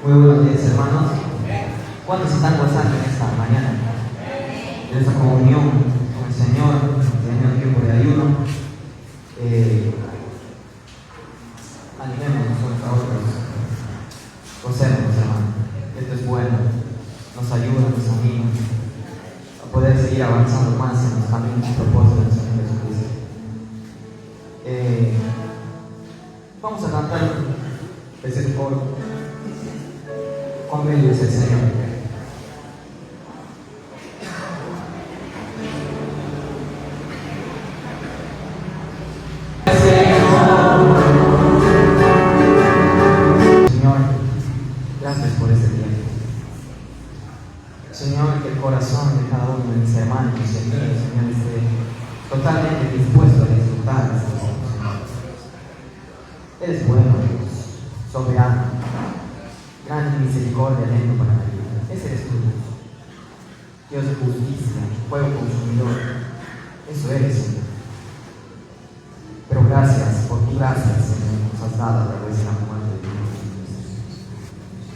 Muy buenos días, hermanos. ¿Cuántos están gozando en esta mañana? En esta comunión con el Señor, teniendo tiempo de ayuno. Animemos nosotros a otros. Gocemos, hermanos. Esto es bueno. Nos ayuda, nos anima a poder seguir avanzando más en los caminos y propósitos del Señor Jesucristo. Vamos a cantar ese coro. Cuán bello es el Señor. Señor, gracias por este tiempo. Señor, que el corazón de cada uno de mis hermanos y el mío, Señor, esté totalmente dispuesto a disfrutar de este tiempo, Señor. Eres bueno, Dios, soberano, grande misericordia, lento para la vida. Ese eres tú, Dios de justicia, fuego consumidor. Eso eres, Señor. Pero gracias por tu gracia, Señor, nos has dado a través de la muerte de Dios.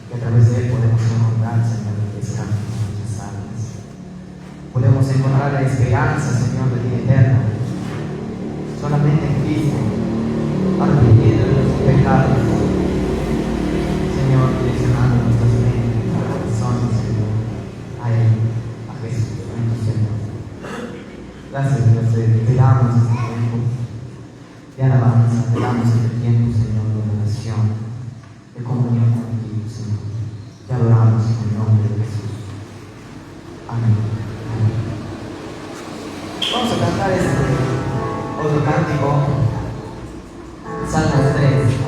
Que a través de él podemos encontrar, Señor, el descanso de nuestras almas. Podemos encontrar la esperanza, Señor, de vida eterna. Solamente en Cristo, arrepintiendo de nuestros pecados. Señor, direccionando nuestras mentes, nuestros corazones, Señor, a Él, a Jesús, a nuestro Señor. Gracias, Dios, te damos este tiempo de alabanza, te damos este tiempo, Señor, de oración, de comunión contigo, Señor. Te adoramos en el nombre de Jesús. Amén. Amén. Vamos a cantar este otro cántico, Salmos 3.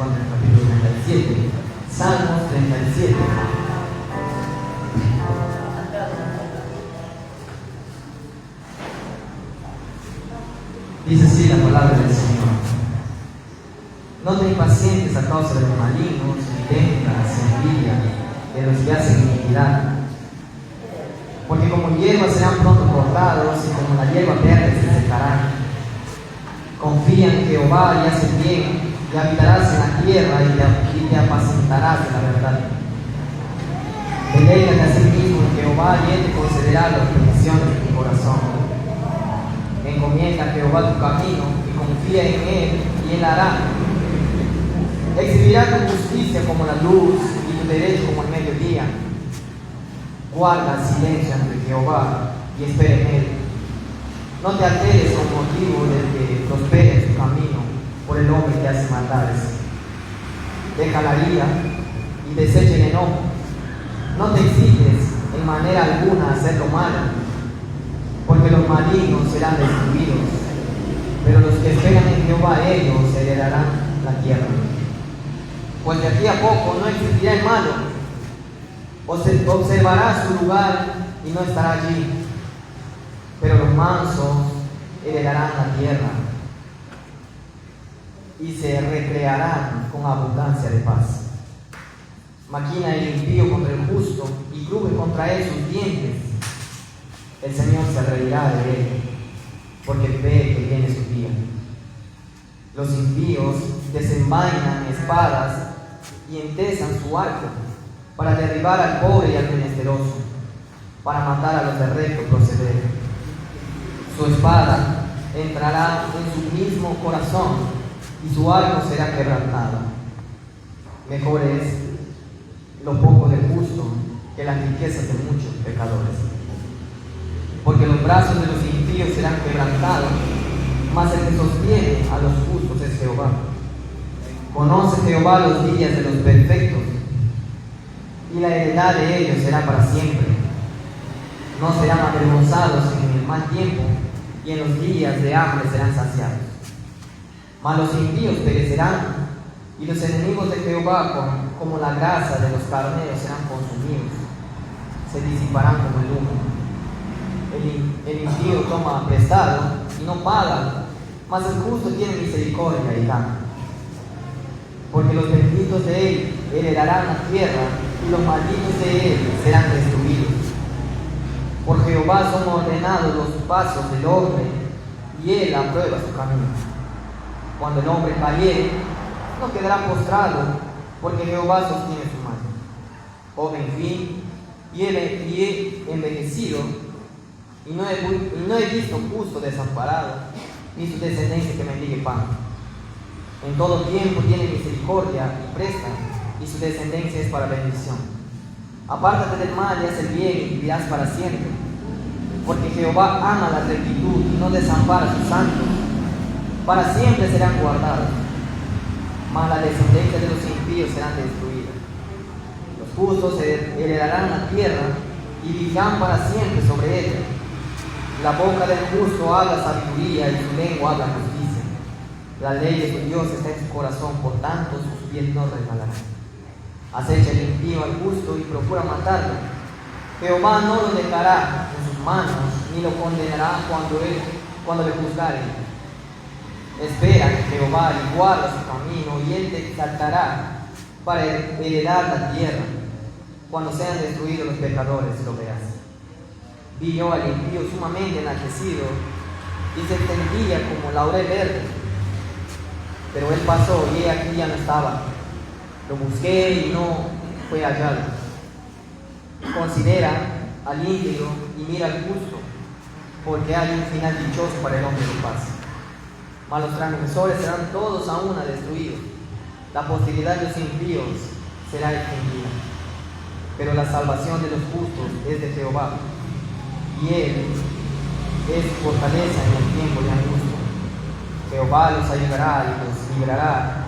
encuentra en el capítulo 37. Salmos 37. Dice así la palabra del Señor: no te impacientes a causa de los malignos, ni tengas envidia de los que hacen iniquidad, porque como hierba serán pronto cortados, y como la hierba verde se secarán. Confía en Jehová y haz el bien, y habitarás en la tierra, y te apacentarás de la verdad. Deleítate a sí mismo en Jehová, y Él te concederá las peticiones de tu corazón. Encomienda a Jehová tu camino, y confía en Él, y Él hará. Exhibirá tu justicia como la luz, y tu derecho como el mediodía. Guarda silencio ante Jehová, y espera en Él. No te alteres con motivo del que prospere en su camino, por el hombre que hace maldades. Deja la ira y desecha el enojo. No te exiges en manera alguna a hacer lo malo, porque los malignos serán destruidos, pero los que esperan en Jehová, ellos heredarán la tierra. Pues de aquí a poco no existirá el malo, observará su lugar y no estará allí, pero los mansos heredarán la tierra y se recrearán con abundancia de paz. Maquina el impío contra el justo y cruje contra él sus dientes. El Señor se reirá de él, porque ve que viene su día. Los impíos desenvainan espadas y entesan su arco para derribar al pobre y al menesteroso, para matar a los de recto proceder. Su espada entrará en su mismo corazón y su arco será quebrantado. Mejor es lo poco del justo que las riquezas de muchos pecadores. Porque los brazos de los impíos serán quebrantados, mas el que sostiene a los justos es Jehová. Conoce Jehová los días de los perfectos, y la heredad de ellos será para siempre. No serán avergonzados en el mal tiempo, y en los días de hambre serán saciados. Mas los impíos perecerán, y los enemigos de Jehová, como la grasa de los carneros, serán consumidos, se disiparán como el humo. El impío toma prestado y no paga, mas el justo tiene misericordia y da. Porque los benditos de él heredarán la tierra, y los malditos de él serán destruidos. Por Jehová son ordenados los pasos del hombre, y él aprueba su camino. Cuando el hombre cayere, no quedará postrado, porque Jehová sostiene su mano. Joven fin, y he envejecido, y no he visto justo desamparado, ni su descendencia que mendigue pan. En todo tiempo tiene misericordia y presta, y su descendencia es para bendición. Apártate del mal y haz el bien, y vivirás para siempre. Porque Jehová ama la rectitud y no desampara a sus santos. Para siempre serán guardados, mas la descendencia de los impíos serán destruidas. Los justos heredarán la tierra y vivirán para siempre sobre ella. La boca del justo habla sabiduría, y su lengua habla justicia. La ley de su Dios está en su corazón, por tanto sus pies no resbalarán. Acecha el impío al justo y procura matarlo. Jehová no lo dejará en sus manos, ni lo condenará cuando le juzgaren. Espera en Jehová y guarda su camino, y él te exaltará para heredar la tierra. Cuando sean destruidos los pecadores, lo verás. Vi yo al impío sumamente enaltecido, y se extendía como laurel verde. Pero él pasó, y aquí ya no estaba. Lo busqué y no fue hallado. Considera al íntegro y mira al justo, porque hay un final dichoso para el hombre de paz. Mas los transgresores serán todos a una destruidos. La posteridad de los impíos será extinguida. Pero la salvación de los justos es de Jehová, y él es su fortaleza en el tiempo de angustia. Jehová los ayudará y los librará,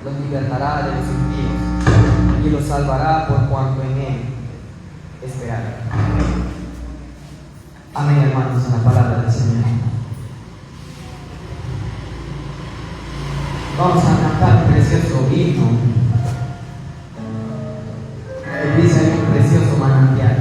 los libertará de los impíos, y los salvará por cuanto en él esperarán. Amén, hermanos, en la palabra del Señor. Vamos a cantar un precioso himno. Que dice hay un precioso manantial.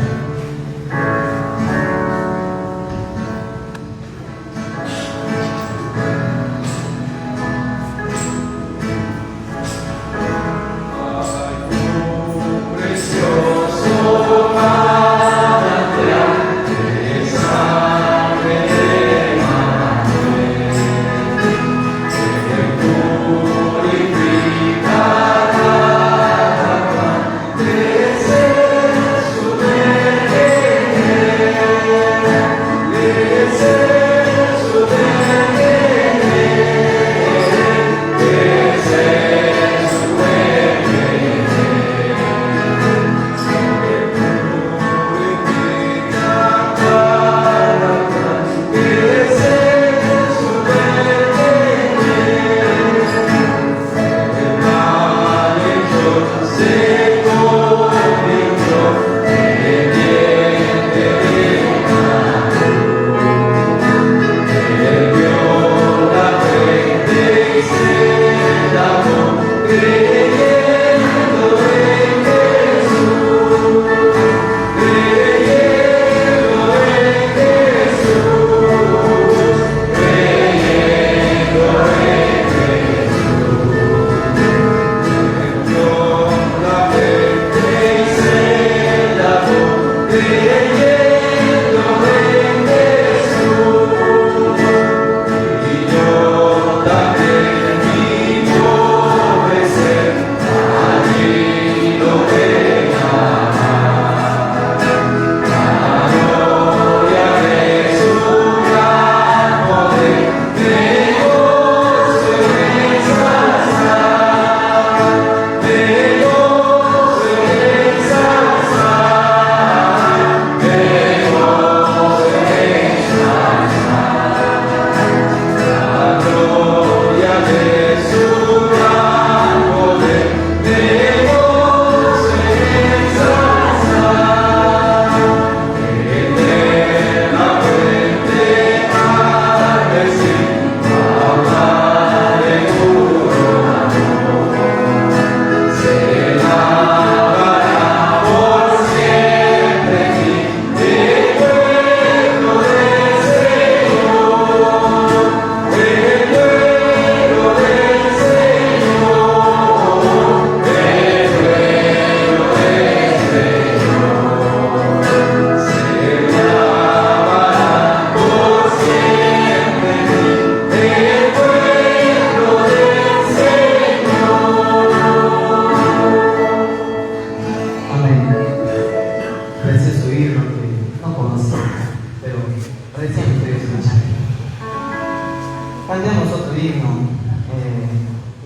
Cantemos otro himno.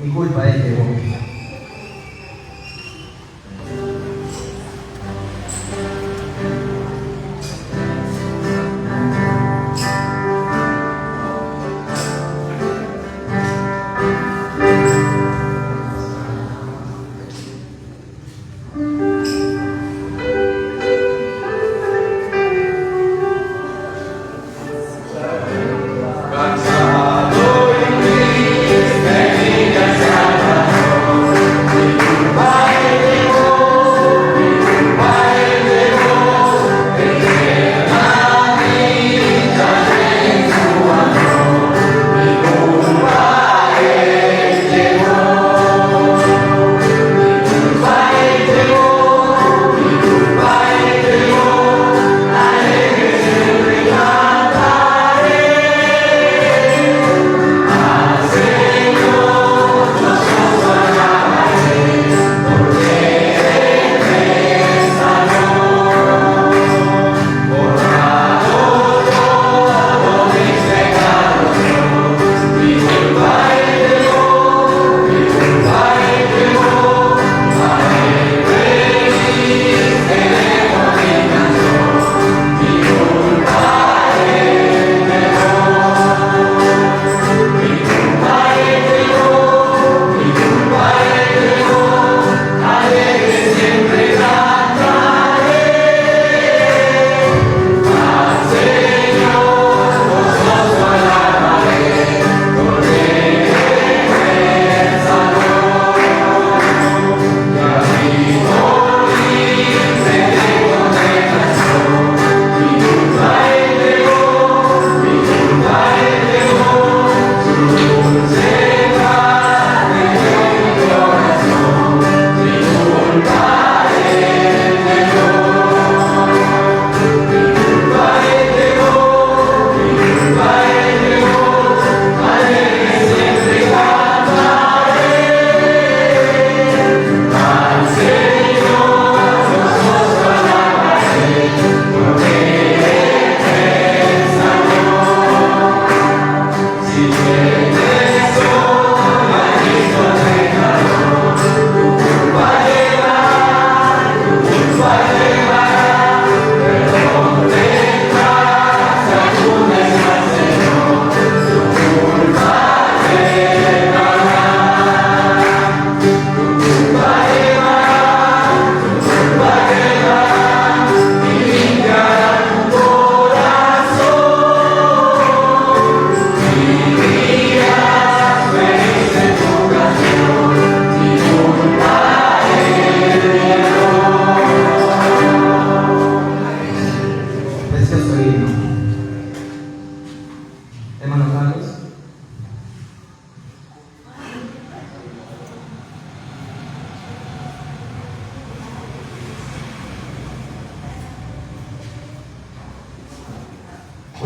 Mi culpa es de vos. Cansado y triste, mi Salvador.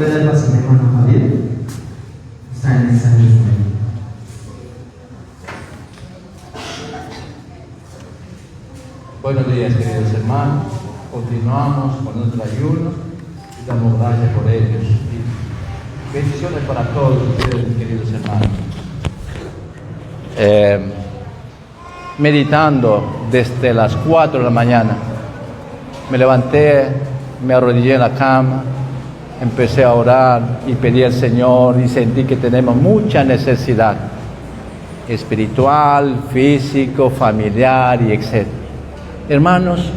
voy a dar paso a mi hermano Javier. Está en esa misma. Buenos días, queridos hermanos. Continuamos con nuestro ayuno y damos gracias por ellos. Y bendiciones para todos ustedes, queridos hermanos. Meditando desde las 4 de la mañana, me levanté, me arrodillé en la cama, empecé a orar y pedí al Señor y sentí que tenemos mucha necesidad espiritual, físico, familiar y etc. Hermanos,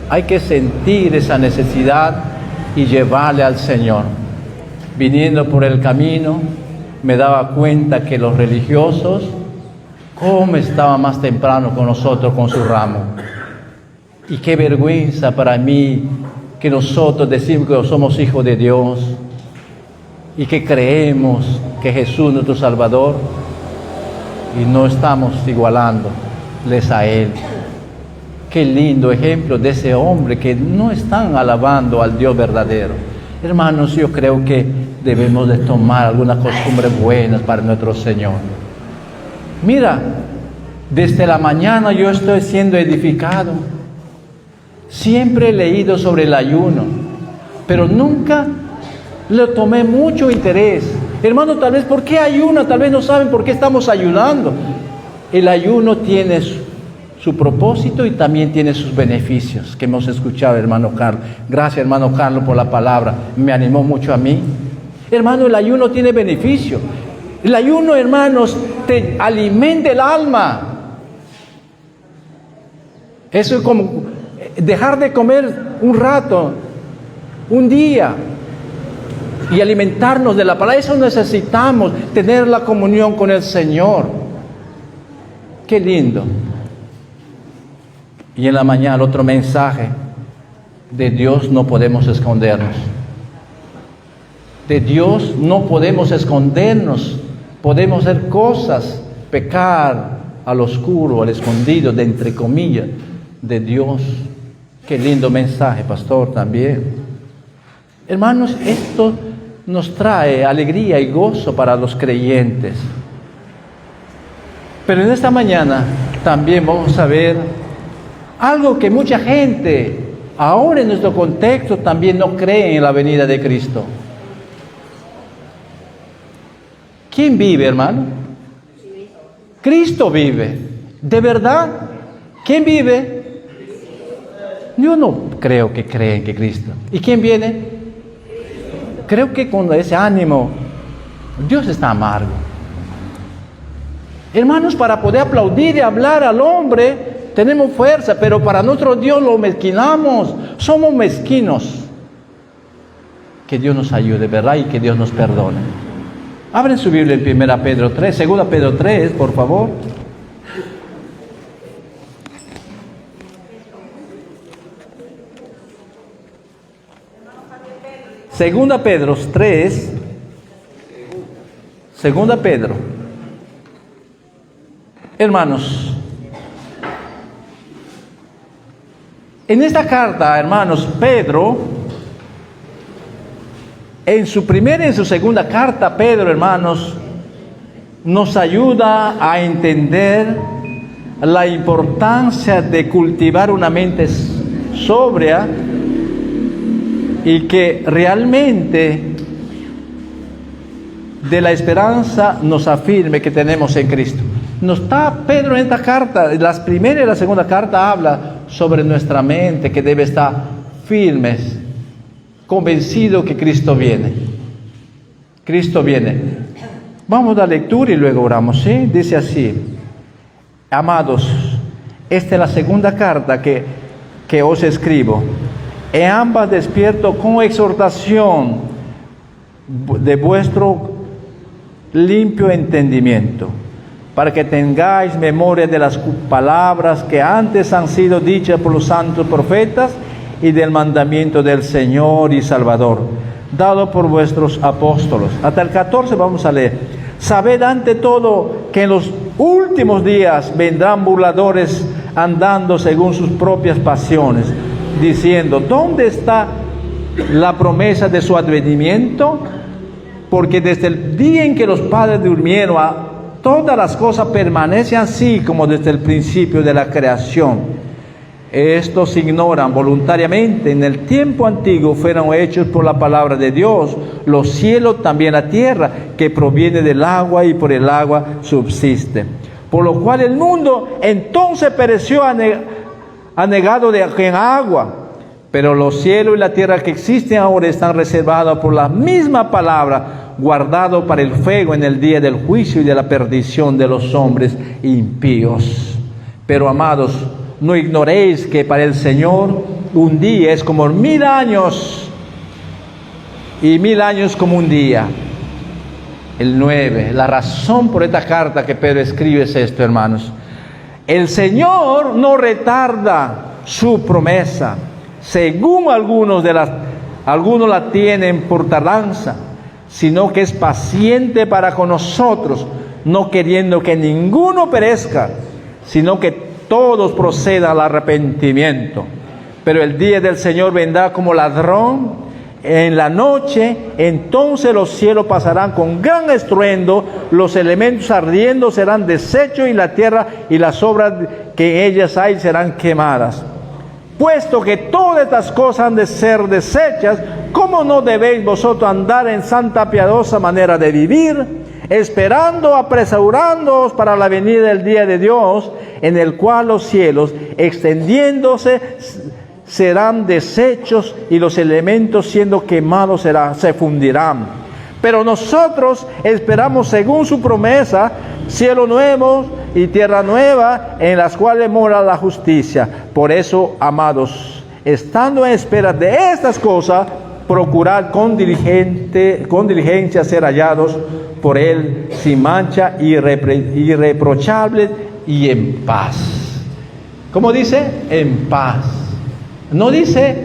hay que sentir esa necesidad y llevarle al Señor. Viniendo por el camino, me daba cuenta que los religiosos, cómo estaban más temprano con nosotros con su ramo. Y qué vergüenza para mí que nosotros decimos que somos hijos de Dios y que creemos que Jesús es nuestro Salvador y no estamos igualándoles a Él. Qué lindo ejemplo de ese hombre que no están alabando al Dios verdadero. Hermanos, yo creo que debemos de tomar algunas costumbres buenas para nuestro Señor. Mira, desde la mañana yo estoy siendo edificado. Siempre he leído sobre el ayuno, pero nunca le tomé mucho interés. Hermano, tal vez, ¿por qué ayuno? Tal vez no saben por qué estamos ayunando. El ayuno tiene su propósito y también tiene sus beneficios, que hemos escuchado, hermano Carlos. Gracias, hermano Carlos, por la palabra. Me animó mucho a mí. Hermano, el ayuno tiene beneficio. El ayuno, hermanos, te alimenta el alma. Eso es como dejar de comer un rato, un día, y alimentarnos de la palabra. Eso necesitamos, tener la comunión con el Señor. Qué lindo. Y en la mañana otro mensaje: de Dios no podemos escondernos. De Dios no podemos escondernos. Podemos hacer cosas, pecar al oscuro, al escondido, de entre comillas, de Dios. Qué lindo mensaje, pastor, también. Hermanos, esto nos trae alegría y gozo para los creyentes. Pero en esta mañana también vamos a ver algo que mucha gente, ahora en nuestro contexto, también no cree en la venida de Cristo. ¿Quién vive, hermano? Cristo vive. ¿De verdad? ¿Quién vive? Yo no creo que creen que Cristo. ¿Y quién viene? Creo que con ese ánimo, Dios está amargo. Hermanos, para poder aplaudir y hablar al hombre, tenemos fuerza, pero para nuestro Dios lo mezquinamos. Somos mezquinos. Que Dios nos ayude, ¿verdad? Y que Dios nos perdone. Abren su Biblia en 1 Pedro 3, 2 Pedro 3, por favor. Segunda Pedro 3, Segunda Pedro. Hermanos, en esta carta, hermanos, Pedro, en su primera y en su segunda carta, Pedro, hermanos, nos ayuda a entender la importancia de cultivar una mente sobria y que realmente de la esperanza nos afirme que tenemos en Cristo. Nos está Pedro en esta carta, la primera y la segunda carta habla sobre nuestra mente que debe estar firmes, convencido que Cristo viene. Cristo viene. Vamos a la lectura y luego oramos, ¿sí? Dice así: amados, esta es la segunda carta que os escribo. En ambas despierto con exhortación de vuestro limpio entendimiento, para que tengáis memoria de las palabras que antes han sido dichas por los santos profetas y del mandamiento del Señor y Salvador, dado por vuestros apóstolos. Hasta el 14 vamos a leer. Sabed ante todo que en los últimos días vendrán burladores andando según sus propias pasiones, diciendo: ¿dónde está la promesa de su advenimiento, porque desde el día en que los padres durmieron, todas las cosas permanecen así como desde el principio de la creación. Estos ignoran voluntariamente, en el tiempo antiguo fueron hechos por la palabra de Dios, los cielos, también la tierra, que proviene del agua y por el agua subsiste. Por lo cual el mundo entonces pereció anegado en agua, pero los cielos y la tierra que existen ahora están reservados por la misma palabra, guardados para el fuego en el día del juicio y de la perdición de los hombres impíos. Pero amados, no ignoréis que para el Señor un día es como 1000 años, y 1000 años como un día. El 9, la razón por esta carta que Pedro escribe es esto, hermanos. El Señor no retarda su promesa, según algunos la tienen por tardanza, sino que es paciente para con nosotros, no queriendo que ninguno perezca, sino que todos procedan al arrepentimiento. Pero el día del Señor vendrá como ladrón en la noche, entonces los cielos pasarán con gran estruendo, los elementos ardiendo serán deshechos, y la tierra y las obras que en ellas hay serán quemadas. Puesto que todas estas cosas han de ser deshechas, ¿cómo no debéis vosotros andar en santa piadosa manera de vivir, esperando, apresurándoos para la venida del día de Dios, en el cual los cielos, extendiéndose, serán deshechos, y los elementos siendo quemados se fundirán? Pero nosotros esperamos, según su promesa, cielo nuevo y tierra nueva, en las cuales mora la justicia. Por eso, amados, estando en espera de estas cosas, procurad con diligencia ser hallados por Él sin mancha, irreprochables y en paz. ¿Cómo dice? En paz. No dice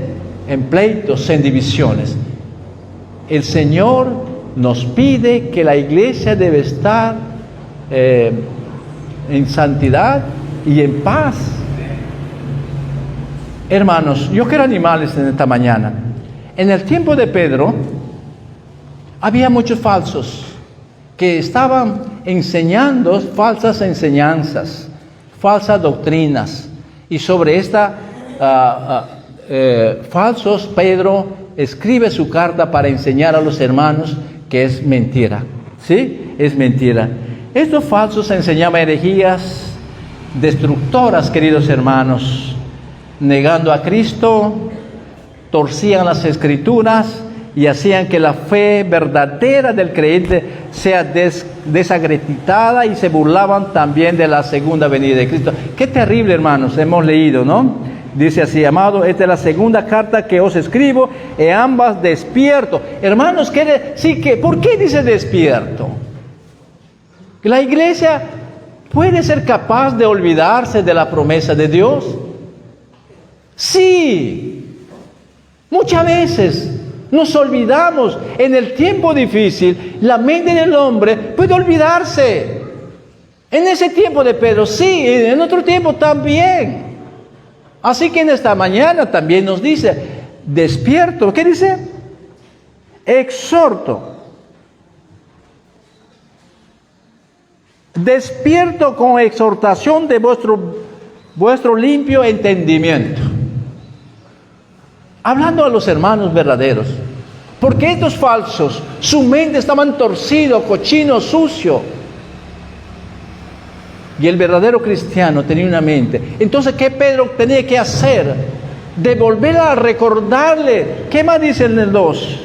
en pleitos, en divisiones. El Señor nos pide que la iglesia debe estar en santidad y en paz. Hermanos, yo quiero animarles en esta mañana. En el tiempo de Pedro había muchos falsos que estaban enseñando falsas enseñanzas, falsas doctrinas, y sobre esta falsos, Pedro escribe su carta para enseñar a los hermanos que es mentira. ¿Sí? Es mentira. Estos falsos enseñaban herejías destructoras, queridos hermanos, negando a Cristo, torcían las Escrituras y hacían que la fe verdadera del creyente sea desacreditada, y se burlaban también de la segunda venida de Cristo. Qué terrible, hermanos, hemos leído, ¿no? Dice así: amado, esta es la segunda carta que os escribo, y ambas despierto. Hermanos, ¿por qué dice despierto? ¿La iglesia puede ser capaz de olvidarse de la promesa de Dios? Sí, muchas veces nos olvidamos. En el tiempo difícil, la mente del hombre puede olvidarse. En ese tiempo de Pedro, sí, y en otro tiempo también. Así que en esta mañana también nos dice, despierto. ¿Qué dice? Exhorto. Despierto con exhortación de vuestro limpio entendimiento. Hablando a los hermanos verdaderos. Porque estos falsos, su mente estaban torcido, cochino, sucio. Y el verdadero cristiano tenía una mente. Entonces, ¿qué Pedro tenía que hacer? De volver a recordarle. ¿Qué más dice en el 2?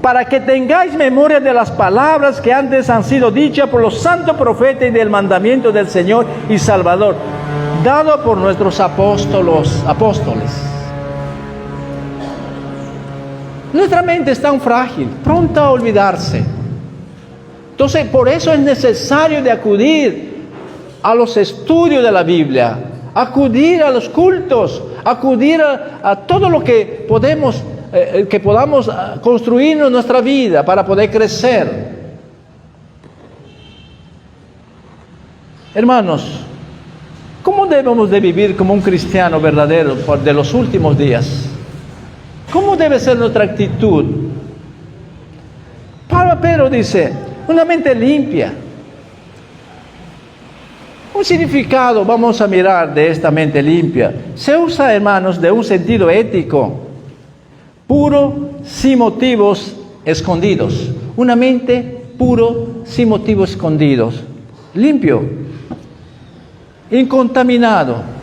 Para que tengáis memoria de las palabras que antes han sido dichas por los santos profetas, y del mandamiento del Señor y Salvador, dado por nuestros apóstoles. Nuestra mente es tan frágil, pronta a olvidarse. Entonces, por eso es necesario de acudir a los estudios de la Biblia, acudir a los cultos, acudir a todo lo que podamos construir en nuestra vida para poder crecer. Hermanos, ¿cómo debemos de vivir como un cristiano verdadero de los últimos días? ¿Cómo debe ser nuestra actitud? Pedro dice, una mente limpia. Un significado vamos a mirar de esta mente limpia. Se usa, hermanos, de un sentido ético, puro, sin motivos escondidos. Una mente puro, sin motivos escondidos. Limpio, incontaminado,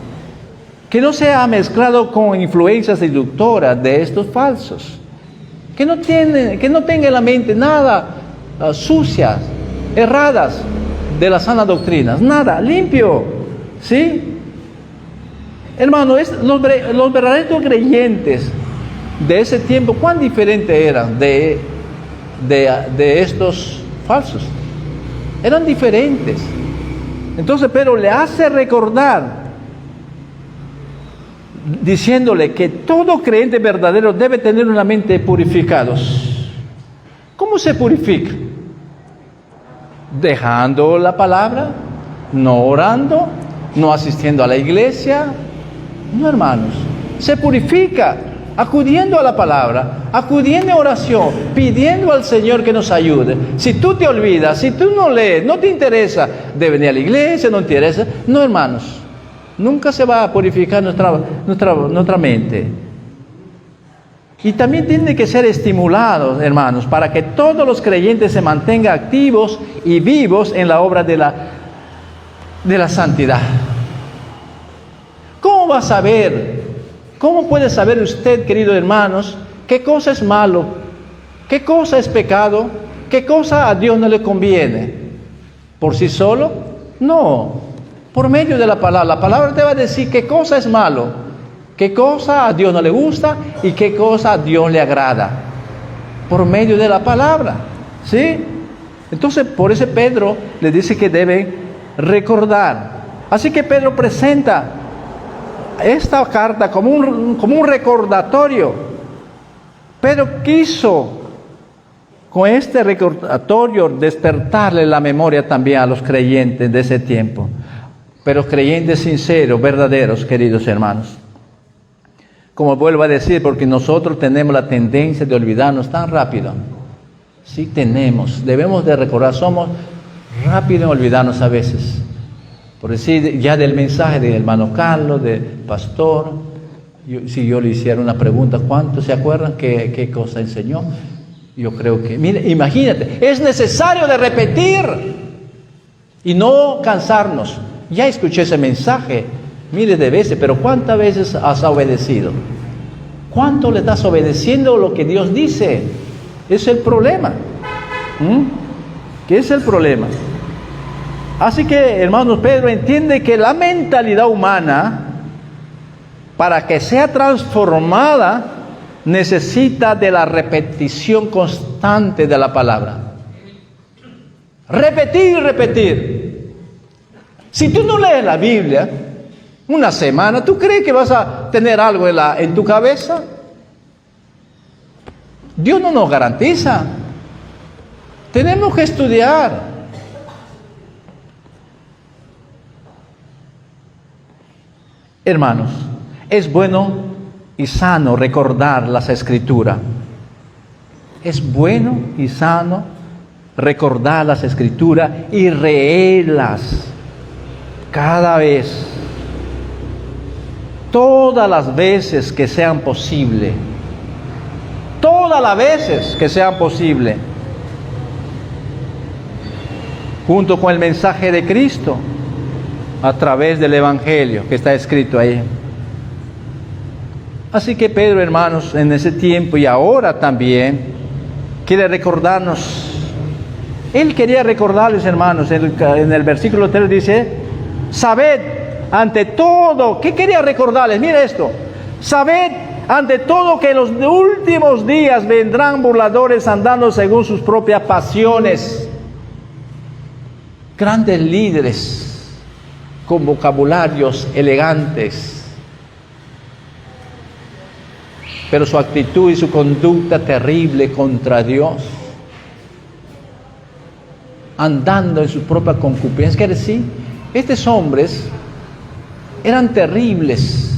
que no se ha mezclado con influencias seductoras de estos falsos. Que no tenga en la mente nada sucias, erradas de las sanas doctrinas, nada, limpio, ¿sí? Hermano, los verdaderos creyentes de ese tiempo, ¿cuán diferentes eran de estos falsos? Eran diferentes. Entonces Pedro le hace recordar, diciéndole que todo creyente verdadero debe tener una mente purificada. ¿Cómo se purifica? Dejando la palabra, no orando, no asistiendo a la iglesia. No, hermanos, se purifica acudiendo a la palabra, acudiendo a oración, pidiendo al Señor que nos ayude. Si tú te olvidas, si tú no lees, no te interesa de venir a la iglesia, no te interesa, no, hermanos, nunca se va a purificar nuestra mente. Y también tiene que ser estimulados, hermanos, para que todos los creyentes se mantengan activos y vivos en la obra de la santidad. ¿Cómo va a saber? ¿Cómo puede saber usted, queridos hermanos, qué cosa es malo, qué cosa es pecado, qué cosa a Dios no le conviene? ¿Por sí solo? No. Por medio de la palabra. La palabra te va a decir qué cosa es malo, qué cosa a Dios no le gusta y qué cosa a Dios le agrada. Por medio de la palabra. ¿Sí? Entonces, por eso Pedro le dice que debe recordar. Así que Pedro presenta esta carta como un recordatorio. Pedro quiso con este recordatorio despertarle la memoria también a los creyentes de ese tiempo. Pero creyentes sinceros, verdaderos, queridos hermanos. Como vuelvo a decir, porque nosotros tenemos la tendencia de olvidarnos tan rápido. Sí tenemos, debemos de recordar, somos rápidos en olvidarnos a veces. Por decir, ya del mensaje del hermano Carlos, del pastor, si yo le hiciera una pregunta, ¿cuántos se acuerdan qué cosa enseñó? Yo creo que, mire, imagínate, es necesario de repetir y no cansarnos. Ya escuché ese mensaje miles de veces, pero ¿cuántas veces has obedecido? ¿Cuánto le estás obedeciendo lo que Dios dice? Es el problema. ¿Qué es el problema? Así que, hermanos, Pedro entiende que la mentalidad humana, para que sea transformada, necesita de la repetición constante de la palabra. Repetir y repetir. Si tú no lees la Biblia una semana, ¿tú crees que vas a tener algo en tu cabeza? Dios no nos garantiza. Tenemos que estudiar. Hermanos, es bueno y sano recordar las Escrituras. Es bueno y sano recordar las Escrituras y leerlas cada vez, todas las veces que sean posible, todas las veces que sean posible, junto con el mensaje de Cristo, a través del Evangelio que está escrito ahí. Así que Pedro, hermanos, en ese tiempo y ahora también, quiere recordarnos. Él quería recordarles, hermanos, en el versículo 3 dice, sabed ante todo, ¿qué quería recordarles? Mire esto, sabed ante todo que en los últimos días vendrán burladores andando según sus propias pasiones. Grandes líderes con vocabularios elegantes, pero su actitud y su conducta terrible contra Dios, andando en sus propias concupiscencias. Quiere decir, estos hombres eran terribles,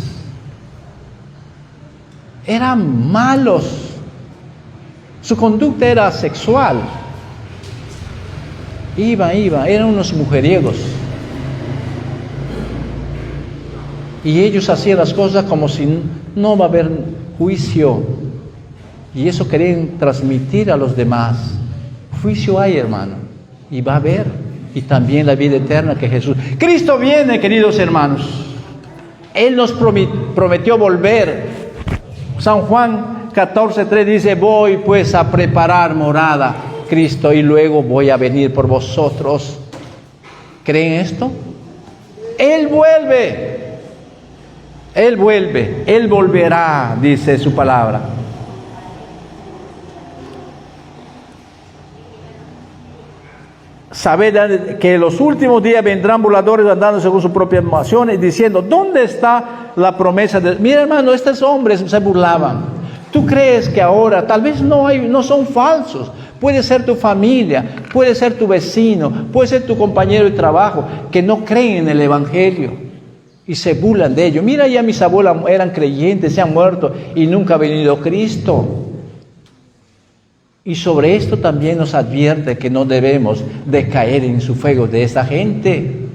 eran malos. Su conducta era sexual. Eran unos mujeriegos. Y ellos hacían las cosas como si no va a haber juicio. Y eso querían transmitir a los demás. Juicio hay, hermano, y va a haber. Y también la vida eterna que Jesús. Cristo viene, queridos hermanos. Él nos prometió volver. San Juan 14:3 dice: voy pues a preparar morada, Cristo, y luego voy a venir por vosotros. ¿Creen esto? Él vuelve. Él vuelve. Él volverá, dice su palabra. Sabed que en los últimos días vendrán burladores andando según sus propias pasiones, diciendo: ¿dónde está la promesa de...? Mira, hermano, estos hombres se burlaban. ¿Tú crees que ahora tal vez no son falsos? Puede ser tu familia, puede ser tu vecino, puede ser tu compañero de trabajo, que no creen en el Evangelio y se burlan de ello. Mira, ya mis abuelas eran creyentes, se han muerto y nunca ha venido Cristo. Y sobre esto también nos advierte que no debemos de caer en su fuego de esta gente.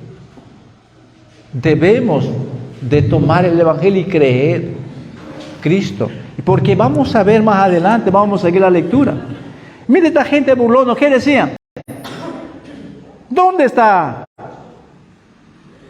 Debemos de tomar el Evangelio y creer Cristo. Porque vamos a ver más adelante, vamos a seguir la lectura. Mire esta gente burlona, ¿qué decían? ¿Dónde está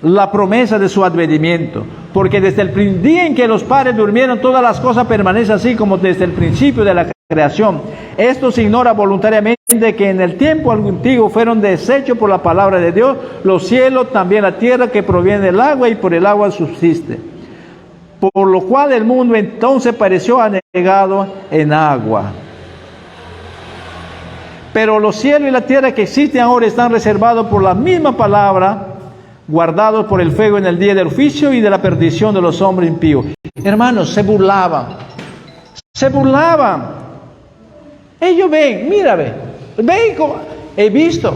la promesa de su advenimiento? Porque desde el día en que los padres durmieron, todas las cosas permanecen así como desde el principio de la creación. Esto se ignora voluntariamente que en el tiempo antiguo fueron deshechos por la palabra de Dios los cielos, también la tierra que proviene del agua y por el agua subsiste. Por lo cual el mundo entonces pareció anegado en agua. Pero los cielos y la tierra que existen ahora están reservados por la misma palabra, guardados por el fuego en el día del juicio y de la perdición de los hombres impíos. Hermanos, se burlaban. Ellos ven, mira, ven como he visto.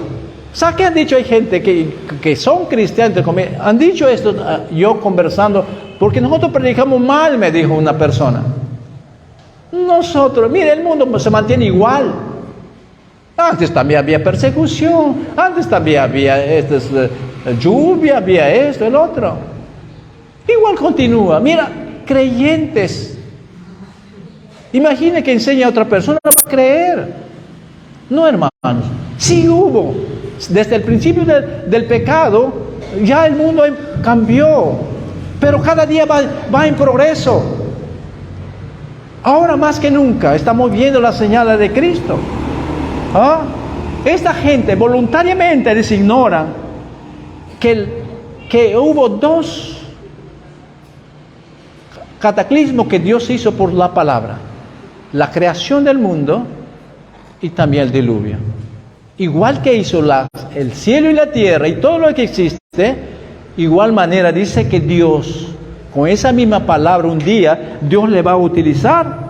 ¿Sabes qué han dicho? Hay gente que son cristianos, han dicho esto, yo conversando, porque nosotros predicamos mal, me dijo una persona. Nosotros, mire, el mundo se mantiene igual. Antes también había persecución, antes también había lluvia, había esto, el otro. Igual continúa. Mira, creyentes. Imagine que enseña a otra persona a creer. No, hermanos. Sí hubo. Desde el principio del pecado, ya el mundo cambió. Pero cada día va en progreso. Ahora más que nunca estamos viendo las señales de Cristo. Esta gente voluntariamente les ignora que hubo dos cataclismos que Dios hizo por la palabra: la creación del mundo y también el diluvio. Igual que hizo el cielo y la tierra y todo lo que existe, igual manera dice que Dios, con esa misma palabra, un día Dios le va a utilizar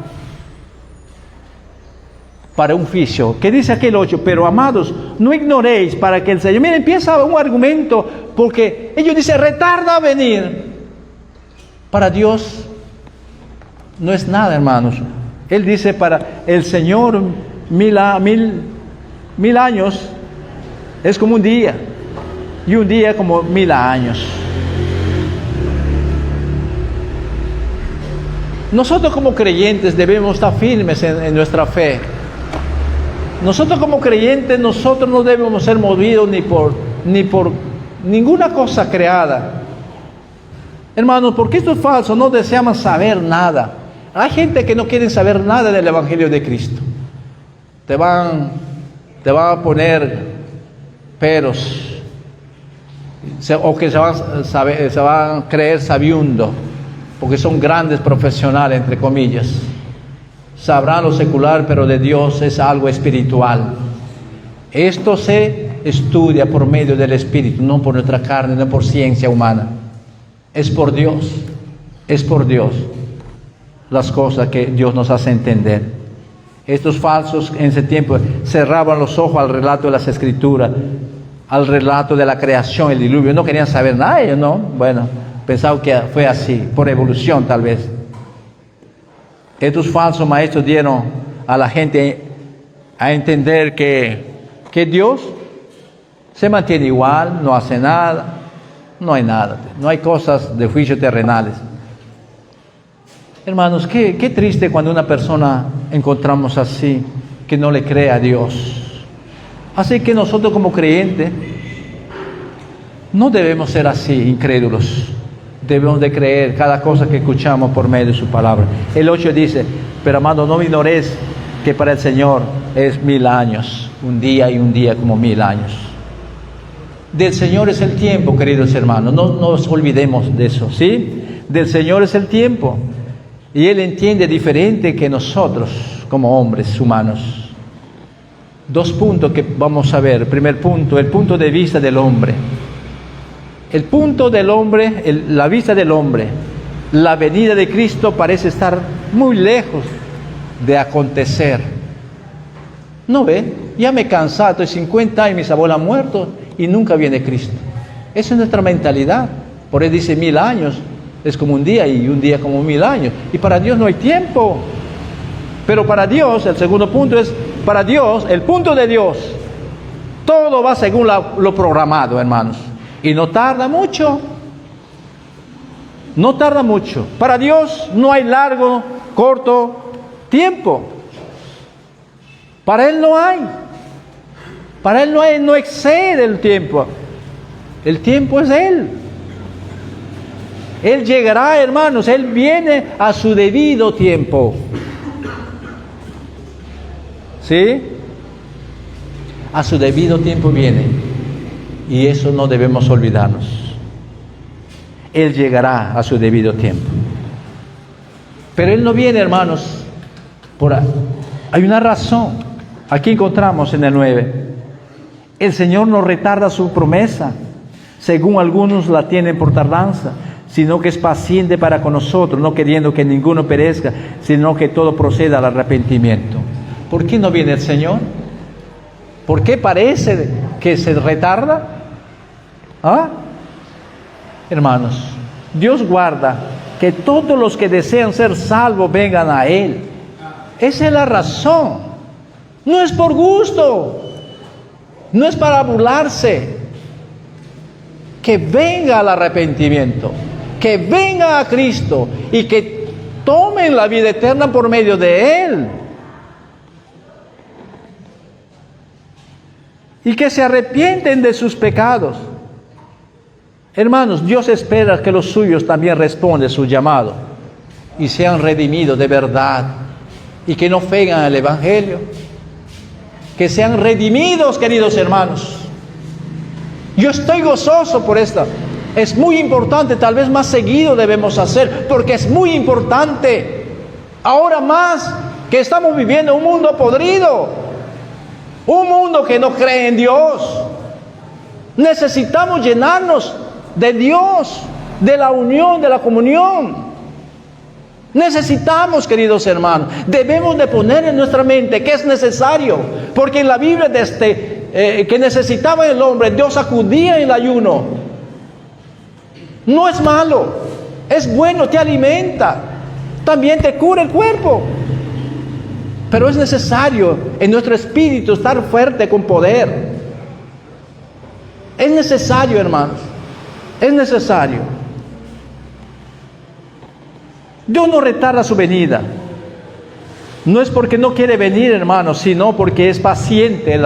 para un juicio. ¿Qué dice aquel 8? Pero amados, no ignoréis para que el Señor... Mira, empieza un argumento, porque ellos dicen, retarda a venir. Para Dios no es nada, hermanos. Él dice, para el Señor mil años es como un día, y un día como 1000 años. Nosotros como creyentes debemos estar firmes en nuestra fe. Nosotros como creyentes, nosotros no debemos ser movidos ni por ninguna cosa creada. Hermanos, porque estos falsos no desean saber nada. Hay gente que no quiere saber nada del Evangelio de Cristo. Te van a poner peros, o que se van a creer sabiendo, porque son grandes profesionales, entre comillas. Sabrán lo secular, pero de Dios es algo espiritual. Esto se estudia por medio del Espíritu, no por nuestra carne, no por ciencia humana. Es por Dios las cosas que Dios nos hace entender. Estos falsos en ese tiempo cerraban los ojos al relato de las Escrituras, al relato de la creación, el diluvio. No querían saber nada ellos, ¿no? Bueno, pensaban que fue así, por evolución tal vez. Estos falsos maestros dieron a la gente a entender que Dios se mantiene igual, no hace nada, no hay nada, no hay cosas de juicio terrenales. Hermanos, qué triste cuando una persona encontramos así, que no le cree a Dios. Así que nosotros como creyentes no debemos ser así, incrédulos. Debemos de creer cada cosa que escuchamos por medio de su palabra. El 8 dice, pero amado, no ignores que para el Señor es 1000 años, un día y un día como 1000 años. Del Señor es el tiempo, queridos hermanos, no nos olvidemos de eso, ¿sí? Del Señor es el tiempo, y Él entiende diferente que nosotros como hombres humanos. 2 puntos que vamos a ver. Primer punto, el punto de vista del hombre. El punto del hombre, la vista del hombre. La venida de Cristo parece estar muy lejos de acontecer. ¿No ve? Ya me he cansado, estoy 50 años, mis abuelos han muerto y nunca viene Cristo. Esa es nuestra mentalidad. Por eso dice 1000 años, es como un día y un día como 1000 años. Y para Dios no hay tiempo. Pero para Dios, el segundo punto es, para Dios, el punto de Dios, todo va según lo programado, hermanos. Y no tarda mucho. No tarda mucho. Para Dios no hay largo, corto tiempo. Para Él no hay. Para Él no excede el tiempo. El tiempo es Él. Él llegará, hermanos. Él viene a su debido tiempo. ¿Sí? A su debido tiempo viene. Y eso no debemos olvidarnos. Él llegará a su debido tiempo. Pero Él no viene, hermanos, hay una razón. Aquí encontramos en el 9. El Señor no retarda su promesa, según algunos la tienen por tardanza, sino que es paciente para con nosotros, no queriendo que ninguno perezca, sino que todo proceda al arrepentimiento. ¿Por qué no viene el Señor? ¿Por qué parece que se retarda? ¿Ah? Hermanos, Dios guarda que todos los que desean ser salvos vengan a Él. Esa es la razón. No es por gusto. No es para burlarse. Que venga al arrepentimiento. Que venga a Cristo. Y que tomen la vida eterna por medio de Él. Y que se arrepienten de sus pecados. Hermanos, Dios espera que los suyos también respondan a su llamado y sean redimidos de verdad y que no feguen al Evangelio. Que sean redimidos, queridos hermanos. Yo estoy gozoso por esto. Es muy importante, tal vez más seguido debemos hacer, porque es muy importante. Ahora más que estamos viviendo un mundo podrido, un mundo que no cree en Dios. Necesitamos llenarnos de Dios, de la unión, de la comunión. Necesitamos, queridos hermanos, debemos de poner en nuestra mente que es necesario, porque en la Biblia que necesitaba el hombre, Dios acudía en el ayuno. No es malo, es bueno, te alimenta, también te cura el cuerpo, pero es necesario en nuestro espíritu estar fuerte con poder. Es necesario, hermanos. Es necesario. Dios no retarda su venida. No es porque no quiere venir, hermanos, sino porque es paciente.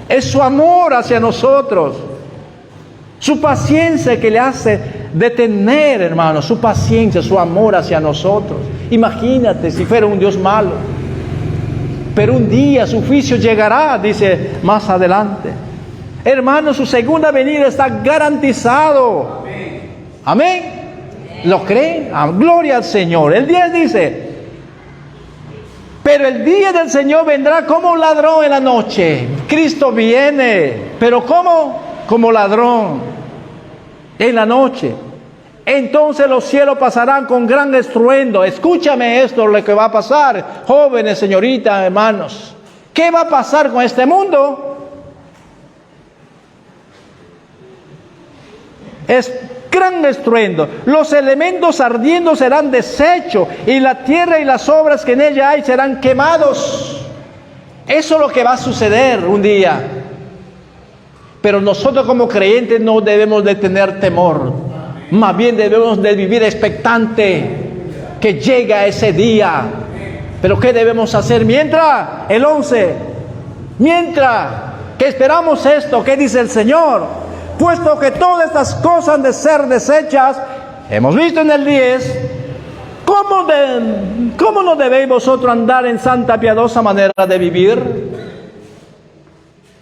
Es su amor hacia nosotros. Su paciencia que le hace detener, hermanos. Su paciencia, su amor hacia nosotros. Imagínate si fuera un Dios malo. Pero un día su juicio llegará, dice más adelante. Hermanos, su segunda venida está garantizado. Amén. Amén. ¿Lo creen? Gloria al Señor. El 10 dice: pero el día del Señor vendrá como un ladrón en la noche. Cristo viene, pero ¿cómo? Como ladrón en la noche. Entonces los cielos pasarán con gran estruendo. Escúchame esto, lo que va a pasar, jóvenes, señoritas, hermanos. ¿Qué va a pasar con este mundo? gran estruendo, los elementos ardiendo serán deshechos, y la tierra y las obras que en ella hay serán quemados. Eso es lo que va a suceder un día. Pero nosotros como creyentes no debemos de tener temor, más bien debemos de vivir expectante que llega ese día. Pero ¿qué debemos hacer mientras? El 11, mientras que esperamos esto, ¿qué dice el Señor? Puesto que todas estas cosas han de ser deshechas, hemos visto en el 10, ¿cómo no debéis vosotros andar en santa piadosa manera de vivir?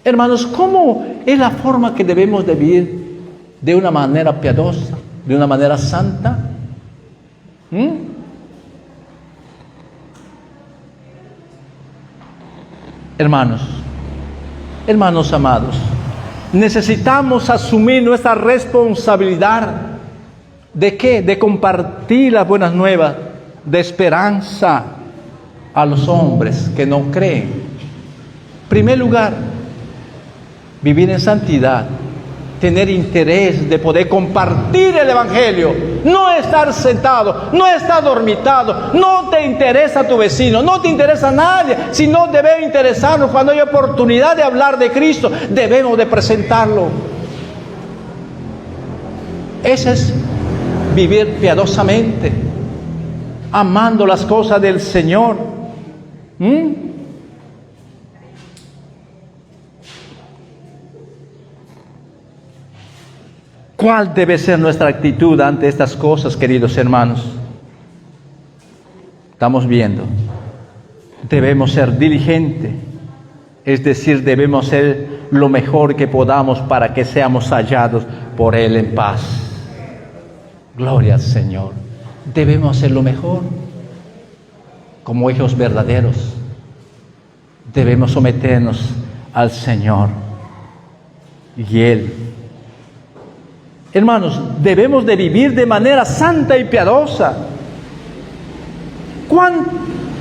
Hermanos, ¿cómo es la forma que debemos de vivir de una manera piadosa, de una manera santa? Hermanos amados, necesitamos asumir nuestra responsabilidad. ¿De qué? De compartir las buenas nuevas de esperanza a los hombres que no creen. En primer lugar, vivir en santidad, tener interés de poder compartir el Evangelio, no estar sentado, no estar dormitado, no te interesa tu vecino, no te interesa nadie, sino debe interesarnos. Cuando hay oportunidad de hablar de Cristo, debemos de presentarlo. Ese es vivir piadosamente, amando las cosas del Señor. ¿Cuál debe ser nuestra actitud ante estas cosas, queridos hermanos? Estamos viendo. Debemos ser diligentes, es decir, debemos hacer lo mejor que podamos para que seamos hallados por Él en paz. Gloria al Señor. Debemos hacer lo mejor como hijos verdaderos. Debemos someternos al Señor y Él. Hermanos, debemos de vivir de manera santa y piadosa. Cuán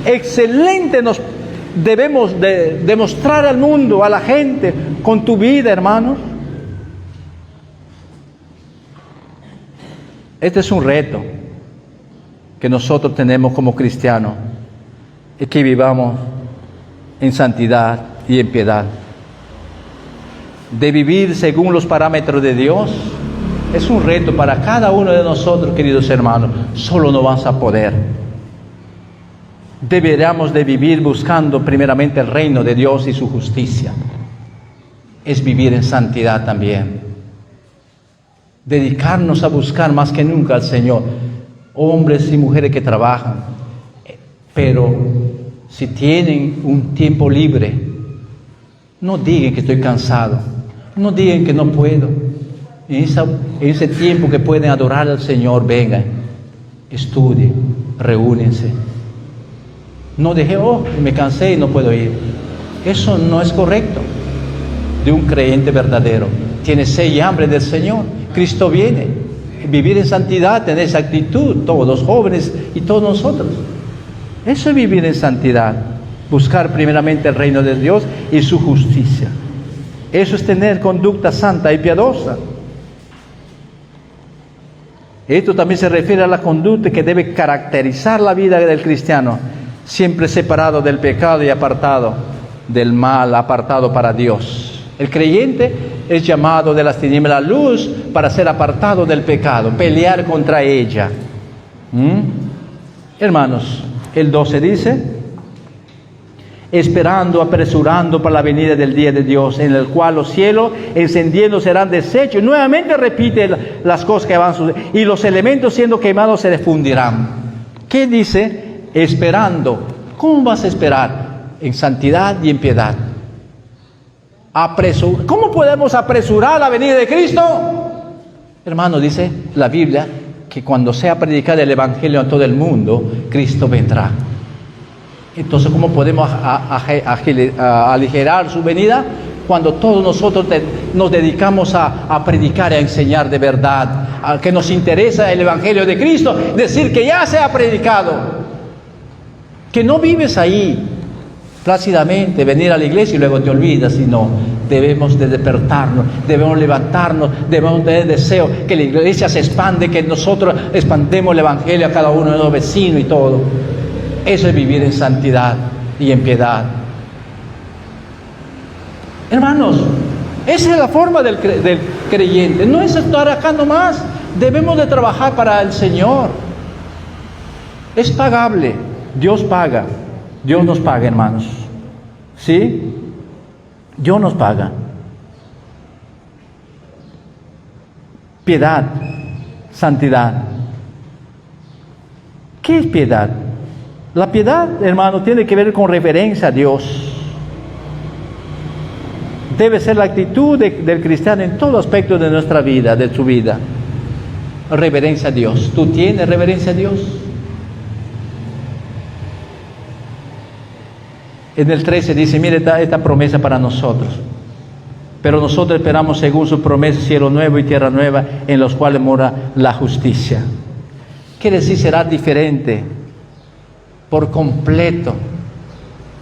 excelente nos debemos de demostrar al mundo, a la gente, con tu vida, hermanos. Este es un reto que nosotros tenemos como cristianos, es que vivamos en santidad y en piedad. De vivir según los parámetros de Dios es un reto para cada uno de nosotros, queridos hermanos. Solo no vamos a poder. Deberíamos de vivir buscando primeramente el reino de Dios y su justicia. Es vivir en santidad también. Dedicarnos a buscar más que nunca al Señor. Hombres y mujeres que trabajan, pero si tienen un tiempo libre, no digan que estoy cansado, no digan que no puedo. En ese tiempo que pueden adorar al Señor, vengan, estudien, reúnense. No deje, me cansé y no puedo ir. Eso no es correcto de un creyente verdadero. Tiene sed y hambre del Señor. Cristo viene. Vivir en santidad, tener esa actitud, todos los jóvenes y todos nosotros. Eso es vivir en santidad. Buscar primeramente el reino de Dios y su justicia. Eso es tener conducta santa y piadosa. Esto también se refiere a la conducta que debe caracterizar la vida del cristiano, siempre separado del pecado y apartado del mal, apartado para Dios. El creyente es llamado de las tinieblas a la luz para ser apartado del pecado, pelear contra ella. Hermanos, el 12 dice: esperando, apresurando para la venida del día de Dios, en el cual los cielos encendiendo serán deshechos. Nuevamente repite las cosas que van a suceder, y los elementos siendo quemados se fundirán. ¿Qué dice? Esperando. ¿Cómo vas a esperar? En santidad y en piedad. ¿Cómo podemos apresurar la venida de Cristo? Hermano, dice la Biblia que cuando sea predicado el Evangelio a todo el mundo, Cristo vendrá. Entonces, ¿cómo podemos aligerar su venida? Cuando todos nosotros nos dedicamos a predicar y a enseñar de verdad, a que nos interesa el Evangelio de Cristo, decir que ya se ha predicado, que no vives ahí plácidamente, venir a la iglesia y luego te olvidas, sino debemos de despertarnos, debemos levantarnos, debemos tener deseo que la iglesia se expande, que nosotros expandemos el evangelio a cada uno de los vecinos y todo. Eso es vivir en santidad y en piedad. Hermanos, esa es la forma del creyente. No es estar acá nomás. Debemos de trabajar para el Señor. Es pagable. Dios paga. Dios nos paga, hermanos. ¿Sí? Dios nos paga. Piedad, santidad. ¿Qué es piedad? La piedad, hermano, tiene que ver con reverencia a Dios. Debe ser la actitud del cristiano en todo aspecto de nuestra vida, de su vida. Reverencia a Dios. ¿Tú tienes reverencia a Dios? En el 13 dice, mire esta promesa para nosotros. Pero nosotros esperamos según su promesa cielo nuevo y tierra nueva en los cuales mora la justicia. Quiere decir, será diferente por completo.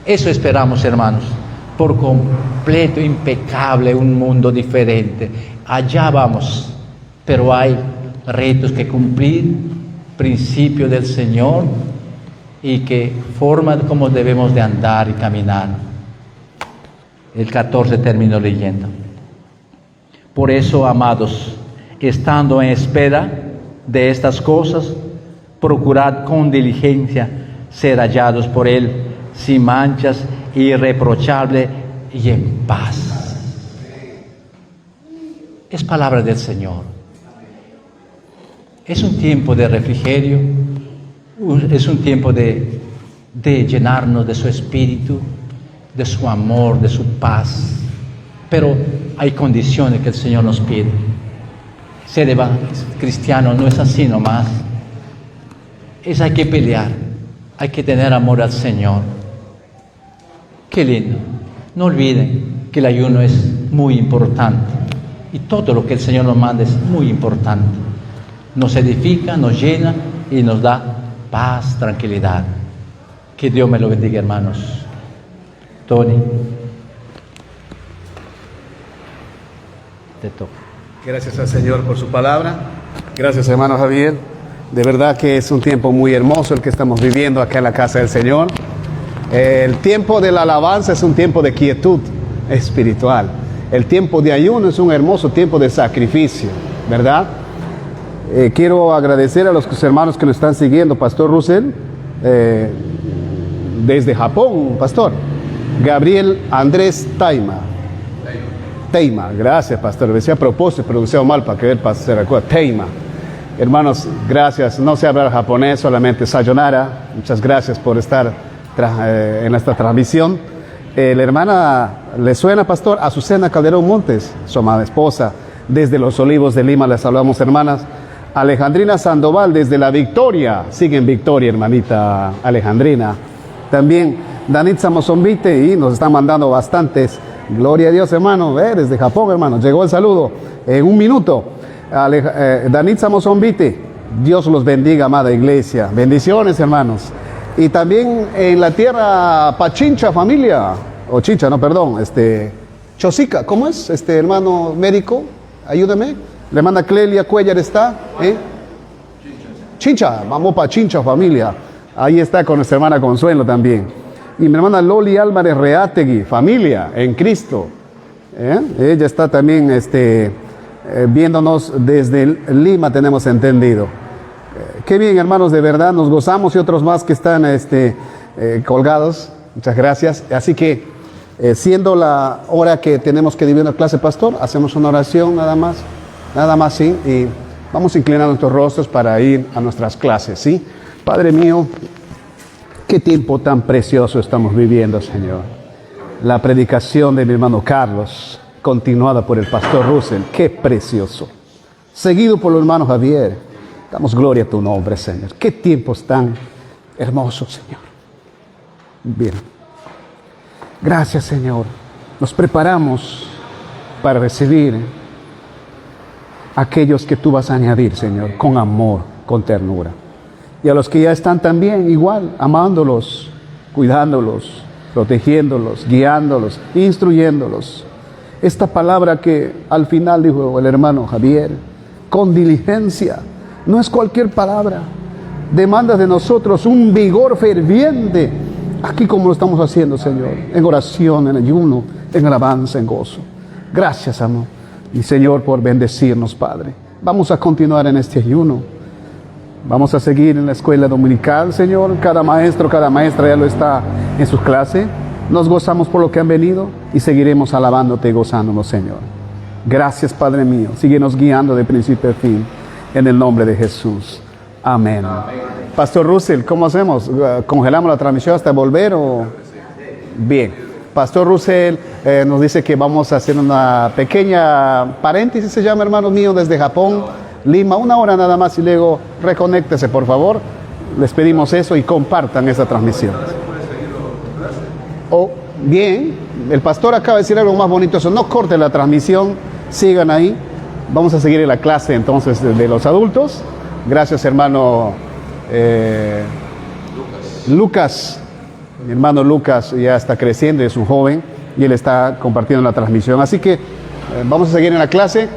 Eso esperamos, hermanos. Por completo, impecable, un mundo diferente. Allá vamos, pero hay retos que cumplir, principios del Señor y que forman cómo debemos de andar y caminar. El 14 termino leyendo. Por eso, amados, estando en espera de estas cosas, procurad con diligencia ser hallados por Él, sin manchas, irreprochable y en paz. Es palabra del Señor. Es un tiempo de refrigerio, es un tiempo de llenarnos de su espíritu, de su amor, de su paz. Pero hay condiciones que el Señor nos pide. Ser cristiano no es así nomás. Hay que pelear, hay que tener amor al Señor. Qué lindo. No olviden que el ayuno es muy importante. Y todo lo que el Señor nos manda es muy importante. Nos edifica, nos llena y nos da paz, tranquilidad. Que Dios me lo bendiga, hermanos. Tony, te toca. Gracias al Señor por su palabra. Gracias, hermano Javier. De verdad que es un tiempo muy hermoso el que estamos viviendo acá en la casa del Señor. El tiempo de la alabanza es un tiempo de quietud espiritual. El tiempo de ayuno es un hermoso tiempo de sacrificio, ¿verdad? Quiero agradecer a los hermanos que nos están siguiendo, Pastor Russell, desde Japón, Pastor. Gabriel Andrés Teima, gracias, Pastor. Lo decía a propósito, pronunciado mal para que el Pastor se recuerde. Teima. Hermanos, gracias. No sé hablar japonés, solamente sayonara. Muchas gracias por estar en esta transmisión. La hermana, ¿le suena, Pastor? Azucena Calderón Montes, su amada esposa, desde Los Olivos de Lima, les saludamos, hermanas. Alejandrina Sandoval, desde La Victoria, sigue en Victoria, hermanita Alejandrina. También Danitza Mozombite, y nos están mandando bastantes. Gloria a Dios, hermano, desde Japón, hermano, llegó el saludo en un minuto. Danitza Mozombite, Dios los bendiga, amada iglesia. Bendiciones, hermanos. Y también en la tierra Pachincha, familia, o Chincha, no, perdón, Chosica, ¿cómo es? Hermano médico, ayúdame. La hermana Clelia Cuellar está, Chincha, vamos para Chincha, familia. Ahí está con nuestra hermana Consuelo también. Y mi hermana Loli Álvarez Reátegui, familia en Cristo. Ella está también viéndonos desde Lima, tenemos entendido. Qué bien, hermanos, de verdad, nos gozamos y otros más que están colgados. Muchas gracias. Así que, siendo la hora que tenemos que dividir la clase, Pastor, hacemos una oración nada más, sí, y vamos a inclinar nuestros rostros para ir a nuestras clases, ¿sí? Padre mío, qué tiempo tan precioso estamos viviendo, Señor. La predicación de mi hermano Carlos, continuada por el Pastor Russell, qué precioso. Seguido por el hermano Javier. Damos gloria a tu nombre, Señor. Qué tiempos tan hermosos, Señor. Bien. Gracias, Señor. Nos preparamos para recibir a aquellos que tú vas a añadir, Señor, con amor, con ternura. Y a los que ya están también igual, amándolos, cuidándolos, protegiéndolos, guiándolos, instruyéndolos. esta palabra que al final dijo el hermano Javier, con diligencia, no es cualquier palabra, demanda de nosotros un vigor ferviente, aquí como lo estamos haciendo, Señor, en oración, en ayuno, en alabanza, en gozo. Gracias, amor, y Señor, por bendecirnos, Padre. Vamos a continuar en este ayuno. Vamos a seguir en la escuela dominical, Señor. Cada maestro, cada maestra ya lo está en su clase. Nos gozamos por lo que han venido y seguiremos alabándote y gozándonos, Señor. Gracias, Padre mío. Síguenos guiando de principio a fin, en el nombre de Jesús. Amén. Pastor Russell, ¿cómo hacemos? ¿Congelamos la transmisión hasta volver o...? Bien. Pastor Russell nos dice que vamos a hacer una pequeña paréntesis, se llama, hermano mío, desde Japón, Lima, 1 hora nada más y luego reconéctese, por favor. Les pedimos eso y compartan esa transmisión. Oh, bien, el pastor acaba de decir algo más bonito, eso, no corte la transmisión, sigan ahí. Vamos a seguir en la clase entonces de los adultos. Gracias, hermano Lucas. Mi hermano Lucas ya está creciendo, es un joven y él está compartiendo la transmisión. Así que vamos a seguir en la clase.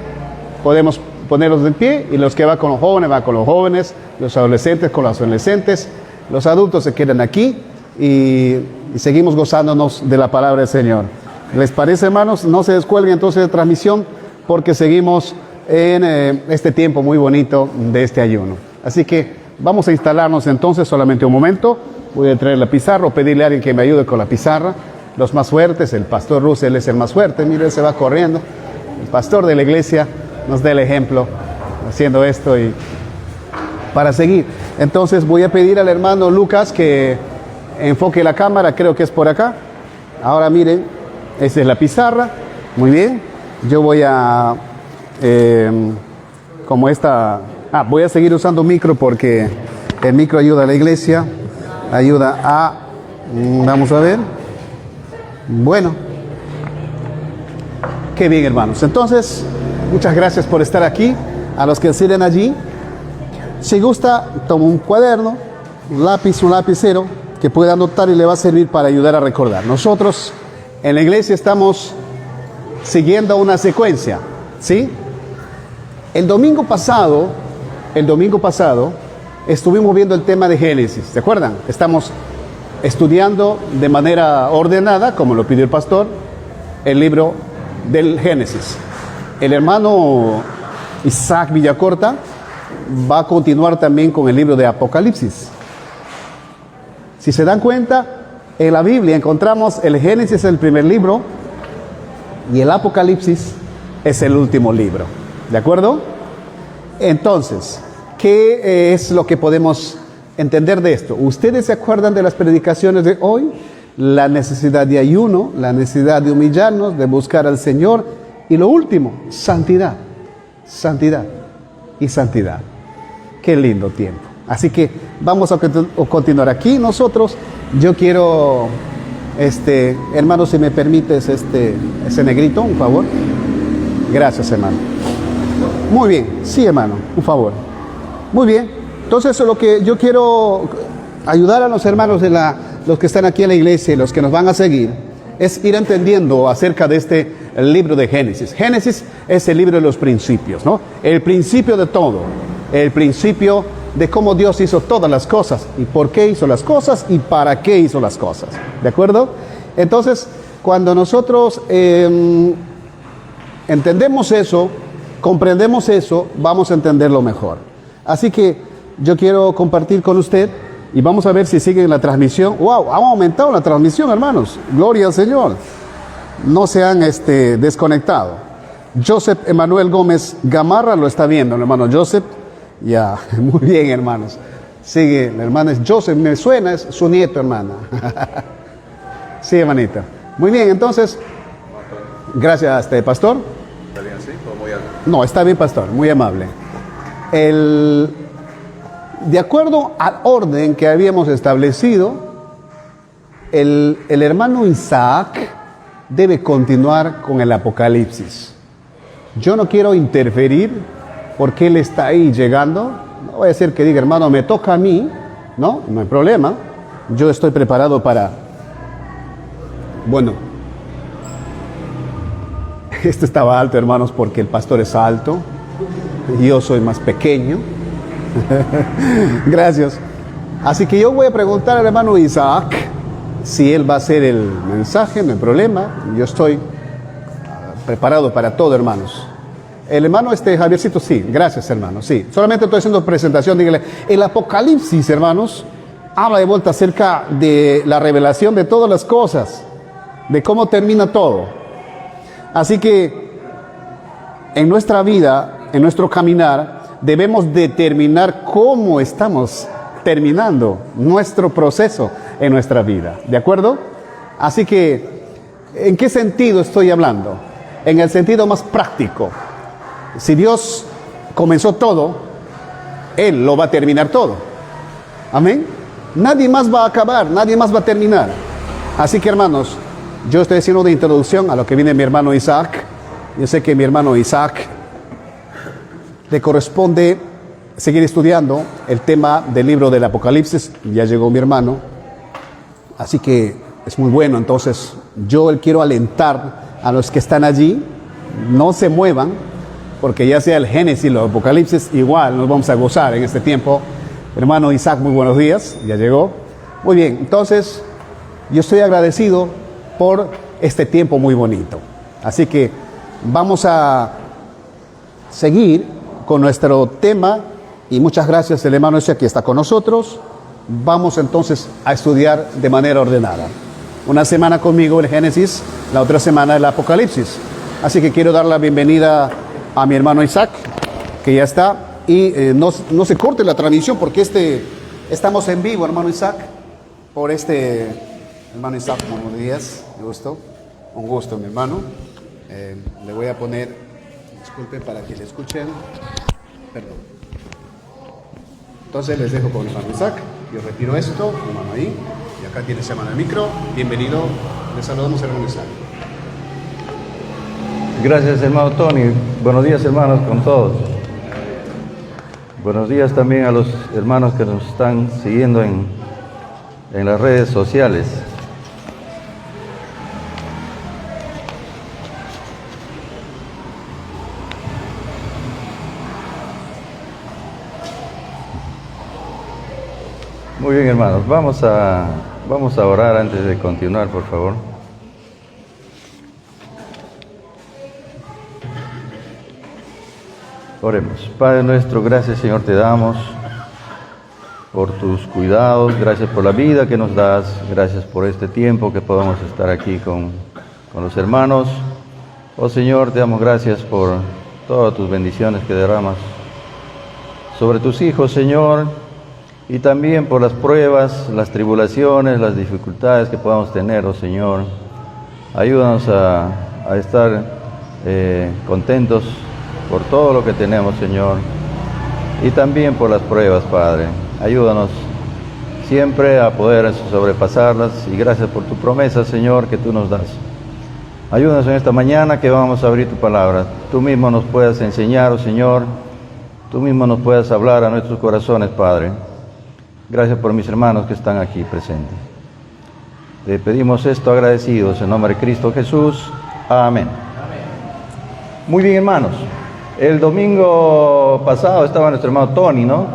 Podemos ponerlos de pie y los que van con los jóvenes, los adolescentes con los adolescentes, los adultos se quedan aquí y seguimos gozándonos de la palabra del Señor. ¿Les parece, hermanos? No se descuelguen entonces de transmisión porque seguimos en este tiempo muy bonito de este ayuno. Así que vamos a instalarnos entonces solamente un momento. Voy a traer la pizarra o pedirle a alguien que me ayude con la pizarra. Los más fuertes, el pastor Russell es el más fuerte, mire, él se va corriendo. El pastor de la iglesia nos da el ejemplo haciendo esto y para seguir. Entonces voy a pedir al hermano Lucas que enfoque la cámara, creo que es por acá. Ahora miren, esa es la pizarra. Muy bien. Yo voy a, voy a seguir usando micro porque el micro ayuda a la iglesia. Ayuda a, vamos a ver, bueno, qué bien, hermanos. Entonces, muchas gracias por estar aquí. A los que siguen allí, si gusta, toma un cuaderno, un lápiz, un lapicero que pueda anotar y le va a servir para ayudar a recordar. Nosotros en la iglesia estamos siguiendo una secuencia, ¿sí? El domingo pasado estuvimos viendo el tema de Génesis, ¿se acuerdan? Estamos estudiando de manera ordenada, como lo pidió el pastor, el libro del Génesis. El hermano Isaac Villacorta va a continuar también con el libro de Apocalipsis. Si se dan cuenta, en la Biblia encontramos el Génesis es el primer libro y el Apocalipsis es el último libro, ¿de acuerdo? Entonces, ¿qué es lo que podemos entender de esto? ¿Ustedes se acuerdan de las predicaciones de hoy? La necesidad de ayuno, la necesidad de humillarnos, de buscar al Señor. Y lo último, santidad. Santidad y santidad. Qué lindo tiempo. Así que vamos a continuar aquí nosotros. Yo quiero, hermano, si me permites ese negrito, un favor. Gracias, hermano. Muy bien, sí, hermano, un favor. Muy bien, entonces lo que yo quiero ayudar a los hermanos los que están aquí en la iglesia y los que nos van a seguir, es ir entendiendo acerca de el libro de Génesis. Génesis es el libro de los principios, ¿no? El principio de todo, el principio de cómo Dios hizo todas las cosas y por qué hizo las cosas y para qué hizo las cosas, ¿de acuerdo? Entonces, cuando nosotros entendemos eso, comprendemos eso, vamos a entenderlo mejor. Así que yo quiero compartir con usted y vamos a ver si siguen la transmisión. ¡Wow! Ha aumentado la transmisión, hermanos. Gloria al Señor. No se han desconectado. Joseph Emanuel Gómez Gamarra lo está viendo, hermano Joseph. Ya, muy bien, hermanos. Sigue, la hermana es Joseph, me suena, es su nieto, hermana. Sí, hermanita. Muy bien, entonces, gracias, pastor. ¿Está bien así o muy alto? No, está bien, pastor, muy amable. De acuerdo al orden que habíamos establecido, el hermano Isaac debe continuar con el Apocalipsis. Yo no quiero interferir porque él está ahí llegando. No voy a decir que diga, hermano, me toca a mí. No hay problema. Yo estoy preparado para... Bueno. Esto estaba alto, hermanos, porque el pastor es alto y yo soy más pequeño. Gracias. Así que yo voy a preguntar al hermano Isaac si él va a hacer el mensaje, no hay problema. Yo estoy preparado para todo, hermanos. El hermano Javiercito, sí, gracias, hermano, sí. Solamente estoy haciendo presentación, dígale. El Apocalipsis, hermanos, habla de vuelta acerca de la revelación de todas las cosas, de cómo termina todo. Así que en nuestra vida, en nuestro caminar, debemos determinar cómo estamos terminando nuestro proceso en nuestra vida, ¿de acuerdo? Así que, ¿en qué sentido estoy hablando? En el sentido más práctico. Si Dios comenzó todo, Él lo va a terminar todo. Amén. Nadie más va a acabar, nadie más va a terminar. Así que, hermanos, yo estoy haciendo una introducción a lo que viene mi hermano Isaac. Yo sé que mi hermano Isaac le corresponde seguir estudiando el tema del libro del Apocalipsis. Ya llegó mi hermano, así que es muy bueno. Entonces yo quiero alentar a los que están allí, no se muevan, porque ya sea el Génesis o el Apocalipsis, igual nos vamos a gozar en este tiempo. Hermano Isaac, muy buenos días, ya llegó. Muy bien, entonces yo estoy agradecido por este tiempo muy bonito. Así que vamos a seguir con nuestro tema. Y muchas gracias, el hermano ese que está con nosotros. Vamos entonces a estudiar de manera ordenada. Una semana conmigo el Génesis, la otra semana el Apocalipsis. Así que quiero dar la bienvenida a mi hermano Isaac, que ya está. Y no se corte la transmisión porque estamos en vivo, hermano Isaac. Hermano Isaac, buenos días, un gusto, mi hermano. Le voy a poner, disculpen para que le escuchen, perdón. Entonces les dejo con el hermano Isaac. Yo retiro esto, hermano ahí. Y acá tiene ese hermano el micro. Bienvenido. Les saludamos, hermano Isaac. Gracias, hermano Tony. Buenos días, hermanos, con todos. Buenos días también a los hermanos que nos están siguiendo en las redes sociales. Muy bien, hermanos, vamos a orar antes de continuar, por favor. Oremos. Padre nuestro, gracias, Señor, te damos por tus cuidados, gracias por la vida que nos das, gracias por este tiempo que podamos estar aquí con los hermanos. Oh Señor, te damos gracias por todas tus bendiciones que derramas sobre tus hijos, Señor, y también por las pruebas, las tribulaciones, las dificultades que podamos tener, oh Señor. Ayúdanos a estar contentos por todo lo que tenemos, Señor, y también por las pruebas, Padre. Ayúdanos siempre a poder sobrepasarlas, y gracias por tu promesa, Señor, que tú nos das. Ayúdanos en esta mañana que vamos a abrir tu palabra. Tú mismo nos puedas enseñar, oh Señor, tú mismo nos puedas hablar a nuestros corazones, Padre. Gracias por mis hermanos que están aquí presentes. Te pedimos esto agradecidos en nombre de Cristo Jesús. Amén. Muy bien, hermanos. El domingo pasado estaba nuestro hermano Tony, ¿no?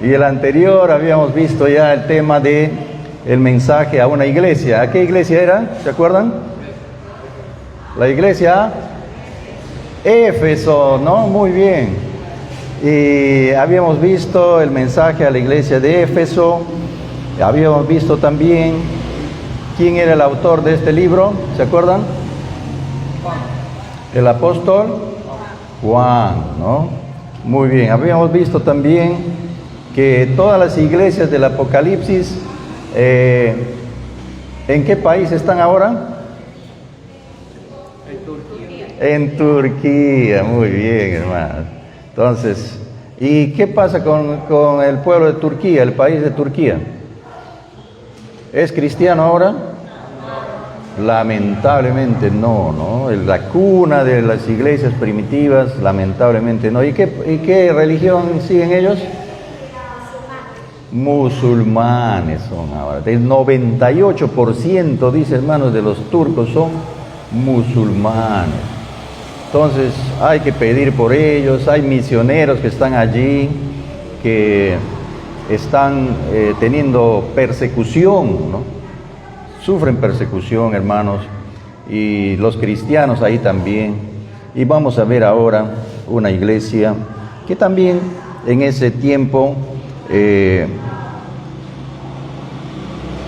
Y el anterior habíamos visto ya el tema de el mensaje a una iglesia. ¿A qué iglesia era? ¿Se acuerdan? La iglesia Éfeso, ¿no? Muy bien. Y habíamos visto el mensaje a la iglesia de Éfeso. Habíamos visto también quién era el autor de este libro. ¿Se acuerdan? El apóstol Juan, ¿no? Muy bien. Habíamos visto también que todas las iglesias del Apocalipsis, ¿en qué país están ahora? En Turquía. Muy bien, hermano. Entonces, ¿y qué pasa con el pueblo de Turquía, el país de Turquía? ¿Es cristiano ahora? Lamentablemente no, ¿no? La cuna de las iglesias primitivas, lamentablemente no. ¿Y qué religión siguen ellos? Musulmanes son ahora. El 98%, dice, hermanos, de los turcos son musulmanes. Entonces hay que pedir por ellos. Hay misioneros que están allí, que están teniendo persecución, ¿no? Sufren persecución, hermanos, y los cristianos ahí también. Y vamos a ver ahora una iglesia que también en ese tiempo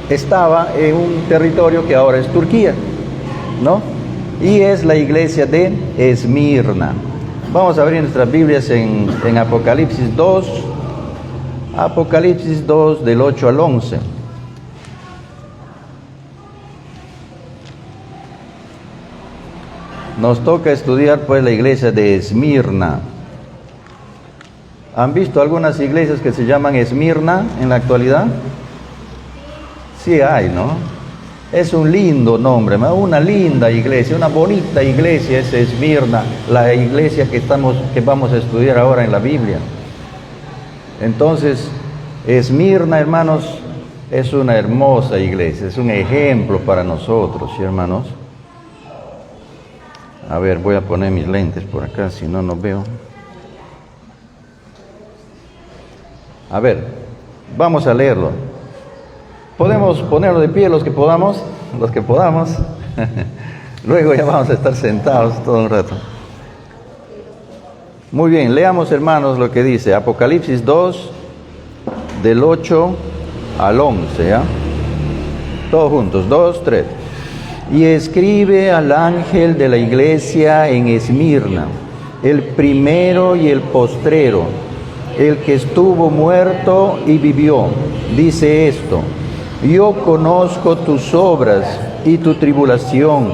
estaba en un territorio que ahora es Turquía, ¿no? Y es la iglesia de Esmirna. Vamos a abrir nuestras Biblias en Apocalipsis 2, Apocalipsis 2 del 8 al 11. Nos toca estudiar pues la iglesia de Esmirna. ¿Han visto algunas iglesias que se llaman Esmirna en la actualidad? Sí hay, ¿no? Es un lindo nombre, ¿no? Una linda iglesia, una bonita iglesia es Esmirna, la iglesia que vamos a estudiar ahora en la Biblia. Entonces, Esmirna, hermanos, es una hermosa iglesia, es un ejemplo para nosotros, ¿sí, hermanos? A ver, voy a poner mis lentes por acá, si no, no veo. A ver, vamos a leerlo. Podemos ponerlo de pie los que podamos. Luego ya vamos a estar sentados todo un rato. Muy bien, leamos, hermanos, lo que dice Apocalipsis 2, del 8 al 11, ¿ya? Todos juntos, 2, 3. Y escribe al ángel de la iglesia en Esmirna, el primero y el postrero, el que estuvo muerto y vivió, dice esto: yo conozco tus obras y tu tribulación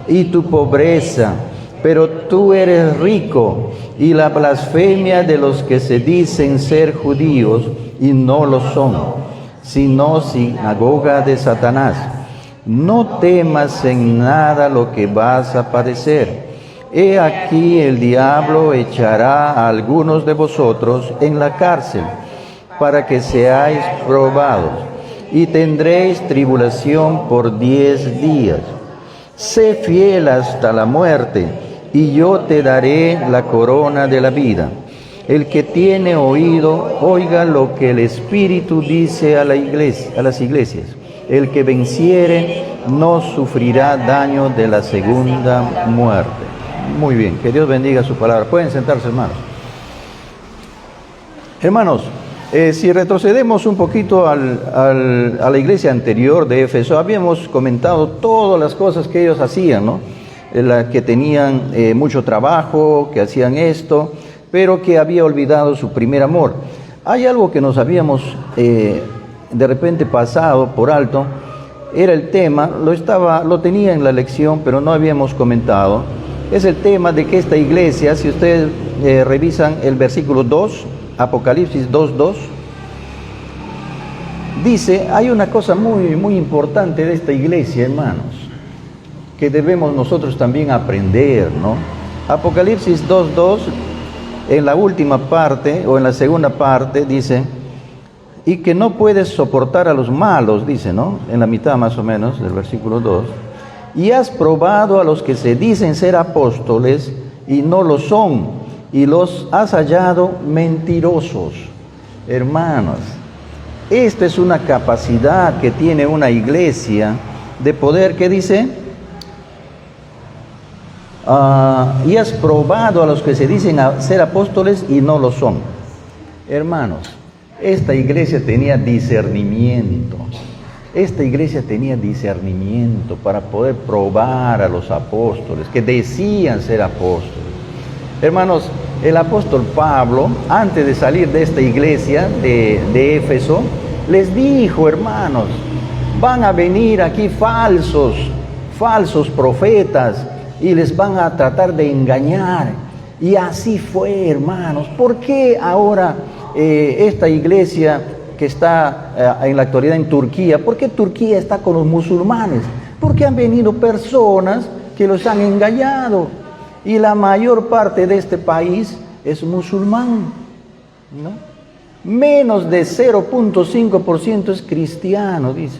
y tu pobreza, pero tú eres rico, y la blasfemia de los que se dicen ser judíos y no lo son, sino sinagoga de Satanás. No temas en nada lo que vas a padecer. He aquí el diablo echará a algunos de vosotros en la cárcel, para que seáis probados, y tendréis tribulación por 10 días. Sé fiel hasta la muerte, y yo te daré la corona de la vida. El que tiene oído, oiga lo que el Espíritu dice a las iglesias. El que venciere no sufrirá daño de la segunda muerte. Muy bien, que Dios bendiga su palabra. Pueden sentarse, hermanos. Hermanos, si retrocedemos un poquito a la iglesia anterior de Éfeso, habíamos comentado todas las cosas que ellos hacían, ¿no? Que tenían mucho trabajo, que hacían esto, pero que había olvidado su primer amor. Hay algo que nos habíamos de repente pasado por alto, era el tema, lo tenía en la lección, pero no habíamos comentado. Es el tema de que esta iglesia, si ustedes revisan el versículo 2, Apocalipsis 2:2, dice, hay una cosa muy, muy importante de esta iglesia, hermanos, que debemos nosotros también aprender, ¿no? Apocalipsis 2:2, en la última parte, o en la segunda parte, dice, y que no puedes soportar a los malos, dice, ¿no? En la mitad más o menos del versículo 2. Y has probado a los que se dicen ser apóstoles y no lo son, y los has hallado mentirosos. Hermanos, esta es una capacidad que tiene una iglesia de poder, ¿qué dice? Y has probado a los que se dicen ser apóstoles y no lo son. Hermanos, esta iglesia tenía discernimiento. Esta iglesia tenía discernimiento para poder probar a los apóstoles, que decían ser apóstoles. Hermanos, el apóstol Pablo, antes de salir de esta iglesia de Éfeso, les dijo, hermanos, van a venir aquí falsos profetas, y les van a tratar de engañar. Y así fue, hermanos. ¿Por qué ahora esta iglesia que está en la actualidad en Turquía, por qué Turquía está con los musulmanes? Porque han venido personas que los han engañado, y la mayor parte de este país es musulmán, ¿no? Menos de 0.5% es cristiano, dice.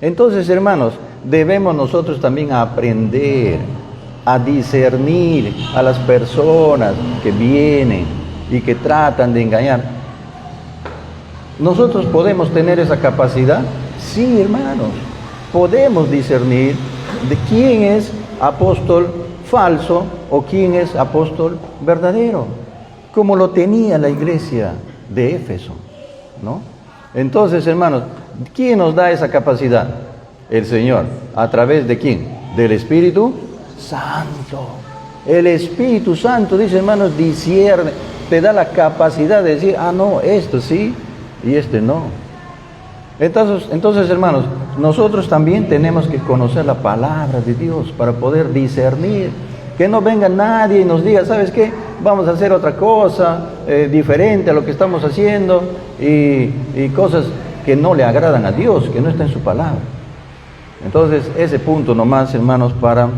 Entonces, hermanos, debemos nosotros también aprender a discernir a las personas que vienen y que tratan de engañar. ¿Nosotros podemos tener esa capacidad? Sí, hermanos, podemos discernir de quién es apóstol falso o quién es apóstol verdadero, como lo tenía la iglesia de Éfeso, ¿no? Entonces, hermanos, ¿quién nos da esa capacidad? El Señor. ¿A través de quién? Del Espíritu Santo. El Espíritu Santo, dice, hermanos, discierne, te da la capacidad de decir, ah, no, esto sí y este no. Entonces, hermanos, nosotros también tenemos que conocer la palabra de Dios para poder discernir. Que no venga nadie y nos diga, ¿sabes qué? Vamos a hacer otra cosa diferente a lo que estamos haciendo y cosas que no le agradan a Dios, que no está en su palabra. Entonces, ese punto nomás, hermanos, para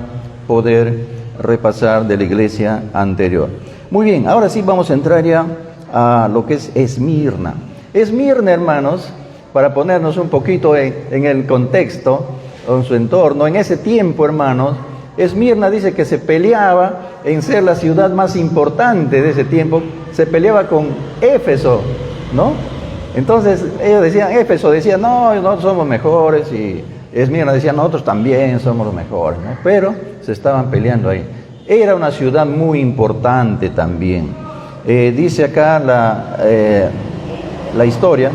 poder repasar de la iglesia anterior. Muy bien, ahora sí vamos a entrar ya a lo que es Esmirna. Esmirna, hermanos, para ponernos un poquito en el contexto, en su entorno, en ese tiempo, hermanos, Esmirna dice que se peleaba en ser la ciudad más importante de ese tiempo, se peleaba con Éfeso, ¿no? Entonces ellos decían, Éfeso decía, no, nosotros somos mejores, y Esmirna decía, nosotros también somos los mejores, ¿no? Pero se estaban peleando ahí. Era una ciudad muy importante también. Dice acá la historia,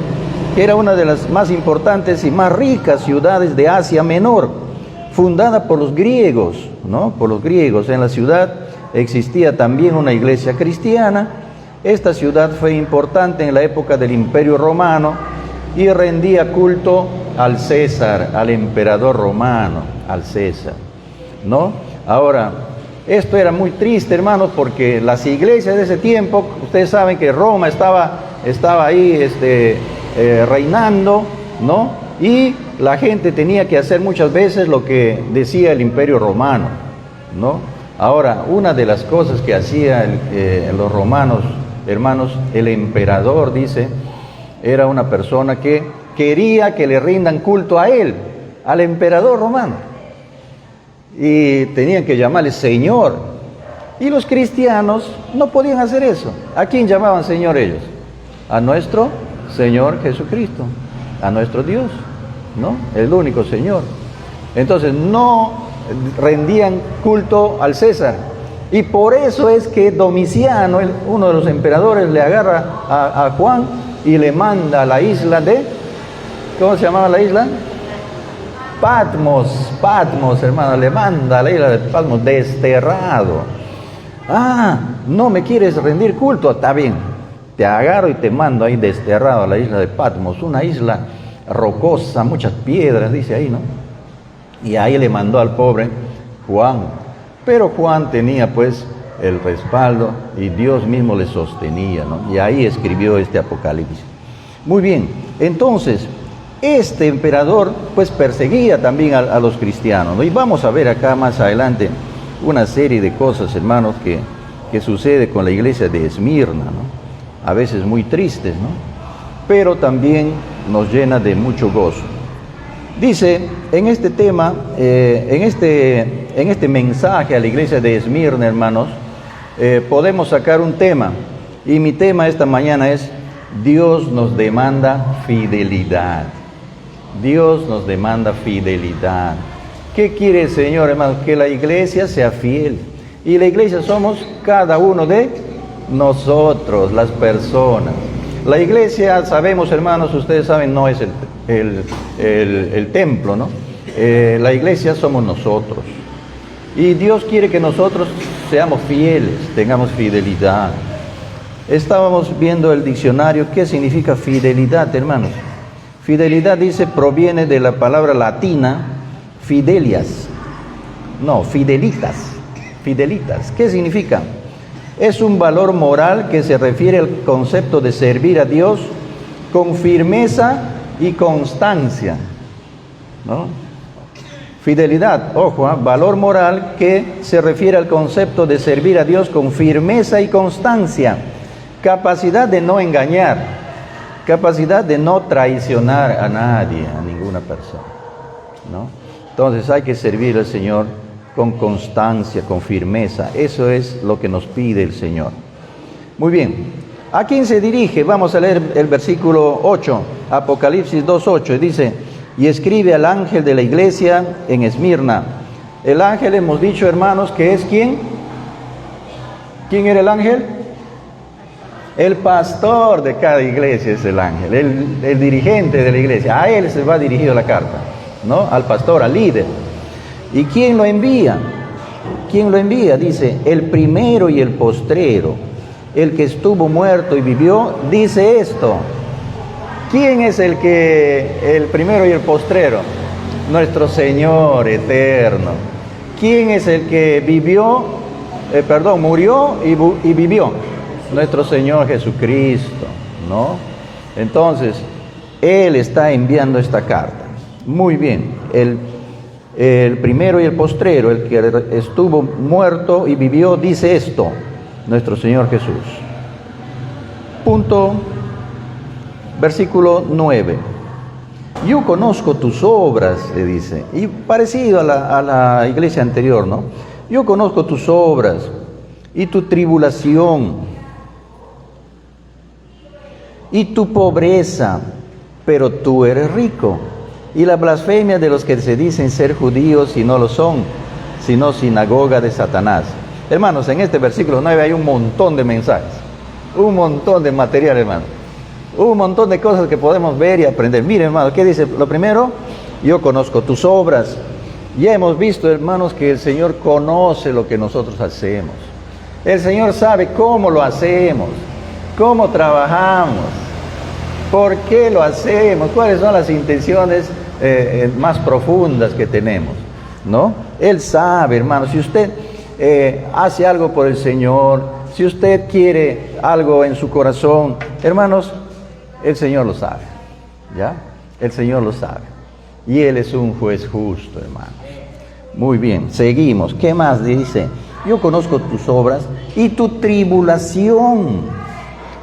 que era una de las más importantes y más ricas ciudades de Asia Menor, fundada por los griegos, ¿no? Por los griegos. En la ciudad existía también una iglesia cristiana. Esta ciudad fue importante en la época del Imperio Romano y rendía culto al César, al emperador romano, al César, ¿no? Ahora, esto era muy triste, hermanos, porque las iglesias de ese tiempo, ustedes saben que Roma estaba ahí reinando, ¿no? Y la gente tenía que hacer muchas veces lo que decía el Imperio Romano, ¿no? Ahora, una de las cosas que hacían los romanos, hermanos, el emperador, dice, era una persona que quería que le rindan culto a él, al emperador romano. Y tenían que llamarle Señor. Y los cristianos no podían hacer eso. ¿A quién llamaban Señor ellos? A nuestro Señor Jesucristo, a nuestro Dios, ¿no? El único Señor. Entonces no rendían culto al César. Y por eso es que Domiciano, uno de los emperadores, le agarra a Juan y le manda a la isla de, ¿cómo se llamaba la isla? Patmos, hermano, le manda a la isla de Patmos, desterrado. Ah, no me quieres rendir culto, está bien, te agarro y te mando ahí desterrado a la isla de Patmos, una isla rocosa, muchas piedras, dice ahí, ¿no? Y ahí le mandó al pobre Juan. Pero Juan tenía pues el respaldo y Dios mismo le sostenía, ¿no? Y ahí escribió este Apocalipsis. Muy bien, entonces, este emperador pues perseguía también a los cristianos, ¿no? Y vamos a ver acá más adelante una serie de cosas, hermanos, que sucede con la iglesia de Esmirna, ¿no? A veces muy tristes, ¿no? Pero también nos llena de mucho gozo. Dice, en este tema, en este mensaje a la iglesia de Esmirna, hermanos, podemos sacar un tema. Y mi tema esta mañana es, Dios nos demanda fidelidad. Dios nos demanda fidelidad. ¿Qué quiere el Señor, hermanos? Que la iglesia sea fiel. Y la iglesia somos cada uno de nosotros, las personas. La iglesia, sabemos, hermanos, ustedes saben, no es el templo, ¿no? La iglesia somos nosotros. Y Dios quiere que nosotros seamos fieles, tengamos fidelidad. Estábamos viendo el diccionario, ¿qué significa fidelidad, hermanos? Fidelidad, dice, proviene de la palabra latina, fidelias. No, fidelitas. Fidelitas. ¿Qué significa? Es un valor moral que se refiere al concepto de servir a Dios con firmeza y constancia, ¿no? Fidelidad, ojo, valor moral que se refiere al concepto de servir a Dios con firmeza y constancia. Capacidad de no engañar, capacidad de no traicionar a nadie, a ninguna persona, ¿no? Entonces hay que servir al Señor con constancia, con firmeza. Eso es lo que nos pide el Señor. Muy bien. ¿A quién se dirige? Vamos a leer el versículo 8, Apocalipsis 2:8, y dice: y escribe al ángel de la iglesia en Esmirna. El ángel, hemos dicho, hermanos, que es ¿quién? ¿Quién era el ángel? El pastor de cada iglesia es el ángel, el dirigente de la iglesia. A él se va dirigido la carta, ¿no? Al pastor, al líder. ¿Y quién lo envía? ¿Quién lo envía? Dice: el primero y el postrero, el que estuvo muerto y vivió, dice esto. ¿Quién es el primero y el postrero? Nuestro Señor eterno. ¿Quién es el que murió y vivió? Nuestro Señor Jesucristo, ¿no? Entonces, Él está enviando esta carta. Muy bien. El primero y el postrero, el que estuvo muerto y vivió, dice esto. Nuestro Señor Jesús. Punto. Versículo 9. Yo conozco tus obras, le dice, y parecido a la iglesia anterior, ¿no? Yo conozco tus obras y tu tribulación y tu pobreza, pero tú eres rico, y la blasfemia de los que se dicen ser judíos y no lo son, sino sinagoga de Satanás. Hermanos, en este versículo 9 hay un montón de mensajes, un montón de material, hermanos. Un montón de cosas que podemos ver y aprender. Miren, hermanos, ¿qué dice? Lo primero, yo conozco tus obras. Ya hemos visto, hermanos, que el Señor conoce lo que nosotros hacemos. El Señor sabe cómo lo hacemos, cómo trabajamos, por qué lo hacemos, cuáles son las intenciones más profundas que tenemos, ¿no? Él sabe, hermanos. Si usted hace algo por el Señor, si usted quiere algo en su corazón, hermanos, el Señor lo sabe, ¿ya? El Señor lo sabe. Y Él es un juez justo, hermanos. Muy bien, seguimos. ¿Qué más dice? Yo conozco tus obras y tu tribulación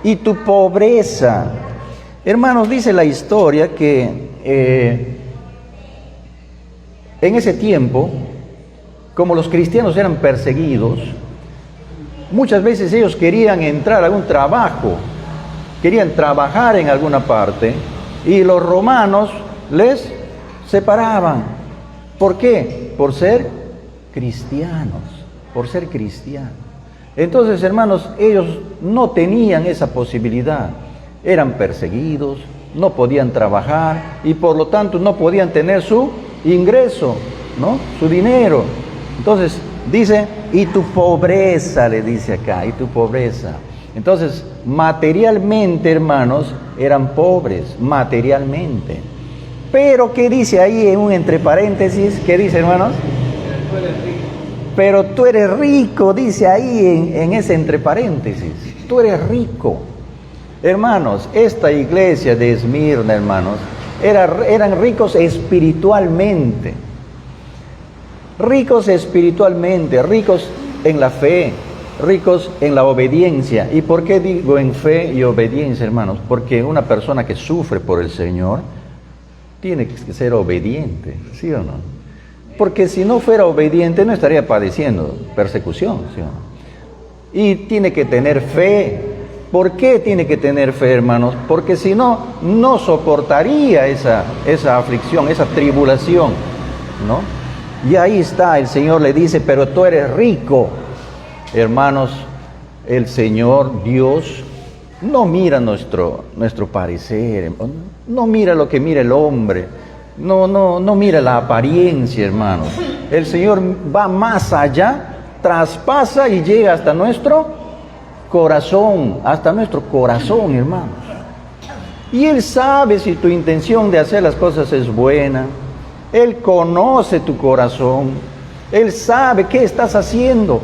y tu pobreza. Hermanos, dice la historia que en ese tiempo, como los cristianos eran perseguidos, muchas veces ellos querían entrar a algún trabajo, querían trabajar en alguna parte, y los romanos les separaban. ¿Por qué? Por ser cristianos, por ser cristianos. Entonces, hermanos, ellos no tenían esa posibilidad. Eran perseguidos, no podían trabajar, y por lo tanto no podían tener su ingreso, ¿no? Su dinero. Entonces, dice, y tu pobreza, le dice acá, y tu pobreza. Entonces, materialmente, hermanos, eran pobres, materialmente. Pero, ¿qué dice ahí en un entre paréntesis? ¿Qué dice, hermanos? Pero tú eres rico, dice ahí en ese entre paréntesis. Tú eres rico. Hermanos, esta iglesia de Esmirna, hermanos, eran ricos espiritualmente. Ricos espiritualmente, ricos en la fe, ricos en la obediencia. ¿Y por qué digo en fe y obediencia, hermanos? Porque una persona que sufre por el Señor tiene que ser obediente, ¿sí o no? Porque si no fuera obediente no estaría padeciendo persecución, ¿sí o no? Y tiene que tener fe. ¿Por qué tiene que tener fe, hermanos? Porque si no, no soportaría esa aflicción, esa tribulación, ¿no? Y ahí está, el Señor le dice, pero tú eres rico. Hermanos, el Señor Dios no mira nuestro parecer, no mira lo que mira el hombre, no mira la apariencia, hermanos. El Señor va más allá, traspasa y llega hasta nuestro corazón, hermanos. Y Él sabe si tu intención de hacer las cosas es buena. Él conoce tu corazón. Él sabe qué estás haciendo.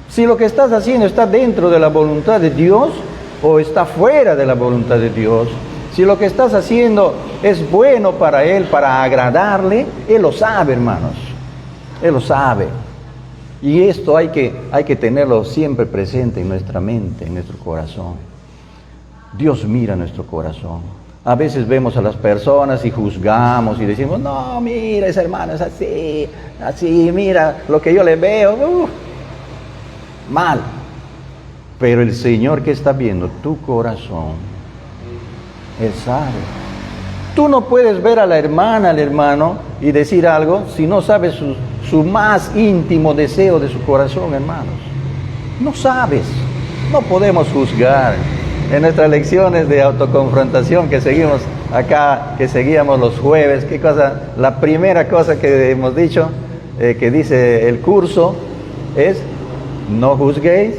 Si lo que estás haciendo está dentro de la voluntad de Dios o está fuera de la voluntad de Dios. Si lo que estás haciendo es bueno para Él, para agradarle, Él lo sabe, hermanos. Él lo sabe. Y esto hay que tenerlo siempre presente en nuestra mente, en nuestro corazón. Dios mira nuestro corazón. A veces vemos a las personas y juzgamos y decimos, no, mira, esa hermana es así, así, mira lo que yo le veo, mal. Pero el Señor que está viendo tu corazón, Él sabe. Tú no puedes ver a la hermana, al hermano, y decir algo si no sabes su más íntimo deseo de su corazón, hermanos. No sabes, no podemos juzgar. En nuestras lecciones de autoconfrontación que seguimos acá, que seguíamos los jueves, ¿qué cosa? La primera cosa que hemos dicho, que dice el curso, es: no juzguéis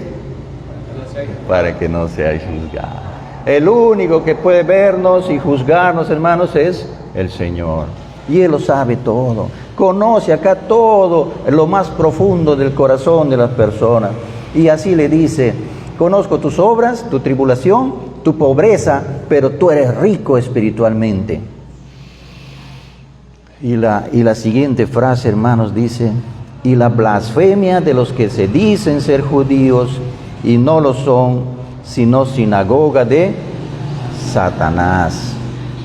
para que no seáis juzgados. El único que puede vernos y juzgarnos, hermanos, es el Señor. Y Él lo sabe todo. Conoce acá todo, lo más profundo del corazón de las personas. Y así le dice: conozco tus obras, tu tribulación, tu pobreza, pero tú eres rico espiritualmente. Y la siguiente frase, hermanos, dice: y la blasfemia de los que se dicen ser judíos y no lo son, sino sinagoga de Satanás.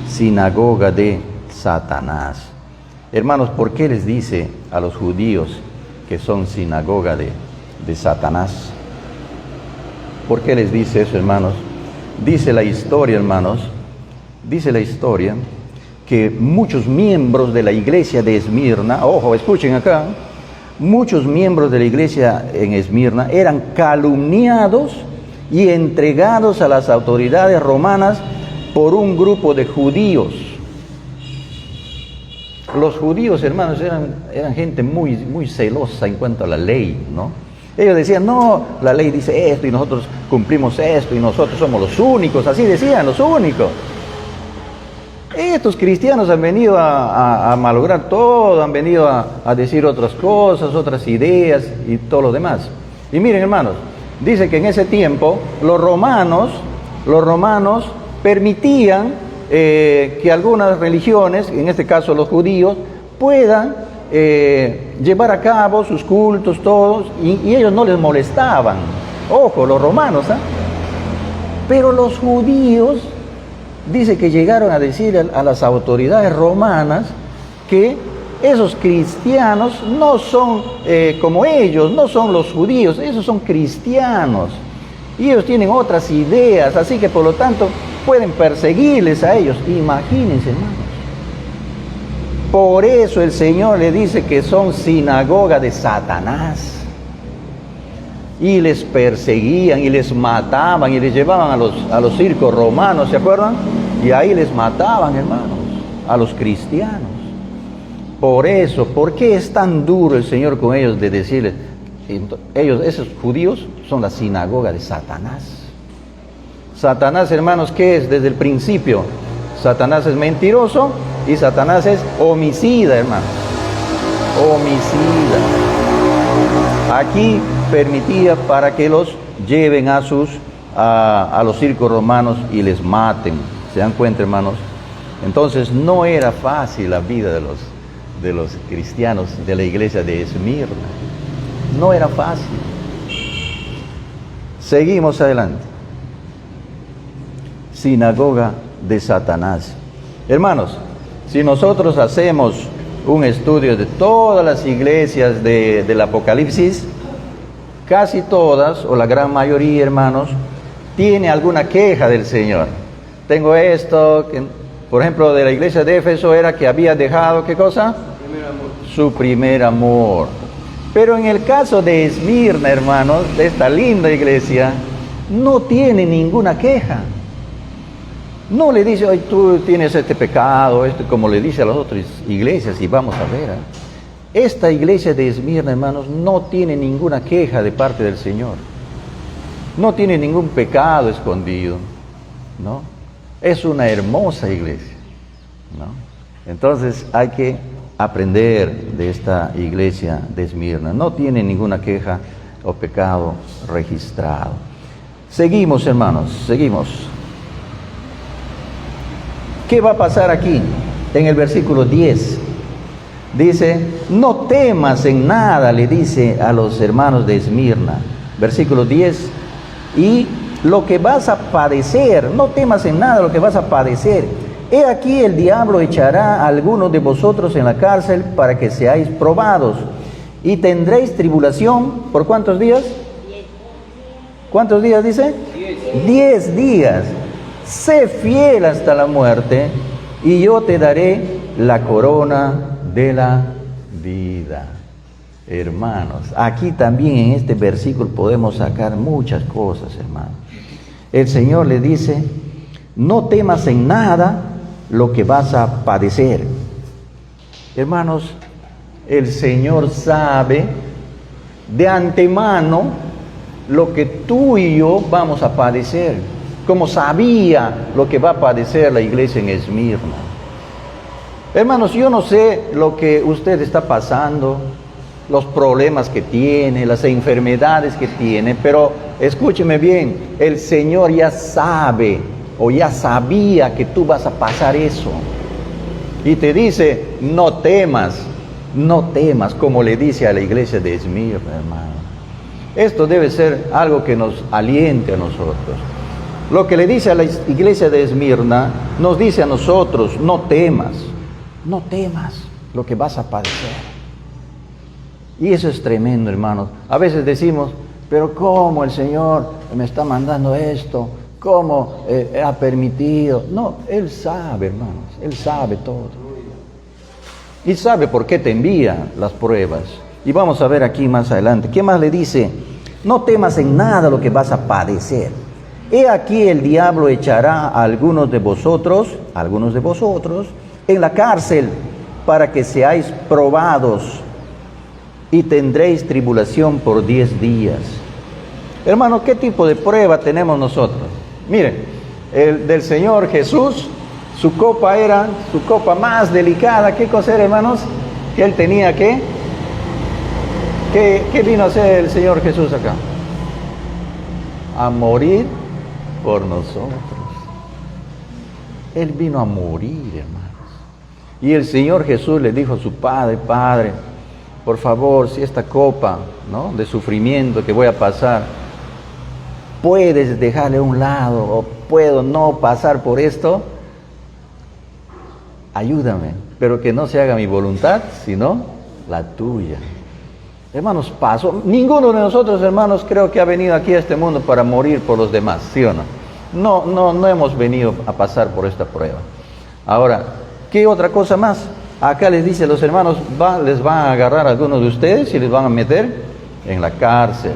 Sinagoga de Satanás. Hermanos, ¿por qué les dice a los judíos que son sinagoga de Satanás? ¿Por qué les dice eso, hermanos? Dice la historia, hermanos, dice la historia que muchos miembros de la iglesia de Esmirna, ojo, escuchen acá, muchos miembros de la iglesia en Esmirna eran calumniados y entregados a las autoridades romanas por un grupo de judíos. Los judíos, hermanos, eran gente muy celosa en cuanto a la ley, ¿no? Ellos decían, no, la ley dice esto y nosotros cumplimos esto y nosotros somos los únicos, así decían, los únicos. Estos cristianos han venido a malograr todo, han venido a decir otras cosas, otras ideas y todo lo demás. Y miren, hermanos, dice que en ese tiempo los romanos permitían que algunas religiones, en este caso los judíos, puedan llevar a cabo sus cultos todos y ellos no les molestaban. Ojo, los romanos, ¿eh? Pero los judíos, dice que llegaron a decir a las autoridades romanas que esos cristianos no son como ellos, no son los judíos, esos son cristianos y ellos tienen otras ideas, así que por lo tanto pueden perseguirles a ellos. Imagínense, hermanos. Por eso el Señor le dice que son sinagoga de Satanás. Y les perseguían y les mataban y les llevaban a los circos romanos, ¿se acuerdan? Y ahí les mataban, hermanos, a los cristianos. Por eso, ¿por qué es tan duro el Señor con ellos de decirles, ellos, esos judíos, son la sinagoga de Satanás? Satanás, hermanos, ¿qué es desde el principio? Satanás es mentiroso y Satanás es homicida, hermanos. Homicida. Aquí permitía para que los lleven a los circos romanos y les maten. ¿Se dan cuenta, hermanos? Entonces no era fácil la vida de los cristianos de la iglesia de Esmirna. No era fácil. Seguimos adelante. Sinagoga de Satanás. Hermanos, si nosotros hacemos un estudio de todas las iglesias del Apocalipsis, casi todas, o la gran mayoría, hermanos, tiene alguna queja del Señor. Tengo esto, que, por ejemplo, de la iglesia de Éfeso era que había dejado, ¿qué cosa? Su primer amor. Pero en el caso de Esmirna, hermanos, de esta linda iglesia, no tiene ninguna queja. No le dice, ay, tú tienes este pecado, como le dice a las otras iglesias, y vamos a ver. Esta iglesia de Esmirna, hermanos, no tiene ninguna queja de parte del Señor. No tiene ningún pecado escondido, ¿no? Es una hermosa iglesia, ¿no? Entonces hay que aprender de esta iglesia de Esmirna. No tiene ninguna queja o pecado registrado. Seguimos, hermanos, seguimos. ¿Qué va a pasar aquí? En el versículo 10. Dice, no temas en nada, le dice a los hermanos de Esmirna. Versículo 10. Y lo que vas a padecer, no temas en nada lo que vas a padecer. he aquí el diablo echará a algunos de vosotros en la cárcel para que seáis probados, y tendréis tribulación, ¿por cuántos días? ¿Cuántos días dice? 10 días. Sé fiel hasta la muerte, y yo te daré la corona de la vida. Hermanos, aquí también en este versículo podemos sacar muchas cosas, hermanos. El Señor le dice, no temas en nada lo que vas a padecer. Hermanos, el Señor sabe de antemano lo que tú y yo vamos a padecer, como sabía lo que va a padecer la iglesia en Esmirna. Hermanos, yo no sé lo que usted está pasando, los problemas que tiene, las enfermedades que tiene, pero escúcheme bien, el Señor ya sabe o ya sabía que tú vas a pasar eso. Y te dice, no temas, como le dice a la iglesia de Esmirna, hermano. Esto debe ser algo que nos aliente a nosotros. Lo que le dice a la iglesia de Esmirna, nos dice a nosotros, no temas lo que vas a padecer. Y eso es tremendo, hermanos. A veces decimos, pero ¿cómo el Señor me está mandando esto? ¿Cómo ha permitido? No, Él sabe, hermanos, Él sabe todo. Y sabe por qué te envía las pruebas. Y vamos a ver aquí más adelante. ¿Qué más le dice? No temas en nada lo que vas a padecer. He aquí el diablo echará a algunos de vosotros, en la cárcel para que seáis probados y tendréis tribulación por 10 días. Hermano, ¿qué tipo de prueba tenemos nosotros? Miren, el del Señor Jesús, su copa era su copa más delicada. ¿Qué cosa era, hermanos? Que Él tenía que... ¿Qué vino a hacer el Señor Jesús acá? A morir por nosotros. Él vino a morir, hermanos. Y el Señor Jesús le dijo a su Padre, Padre, por favor, si esta copa, ¿no?, de sufrimiento que voy a pasar, puedes dejarle a un lado o puedo no pasar por esto, ayúdame, pero que no se haga mi voluntad, sino la tuya. Hermanos, ninguno de nosotros, hermanos, creo que ha venido aquí a este mundo para morir por los demás, ¿sí o no? No hemos venido a pasar por esta prueba. Ahora, ¿qué otra cosa más? Acá les dice a los hermanos, les van a agarrar a algunos de ustedes y les van a meter en la cárcel.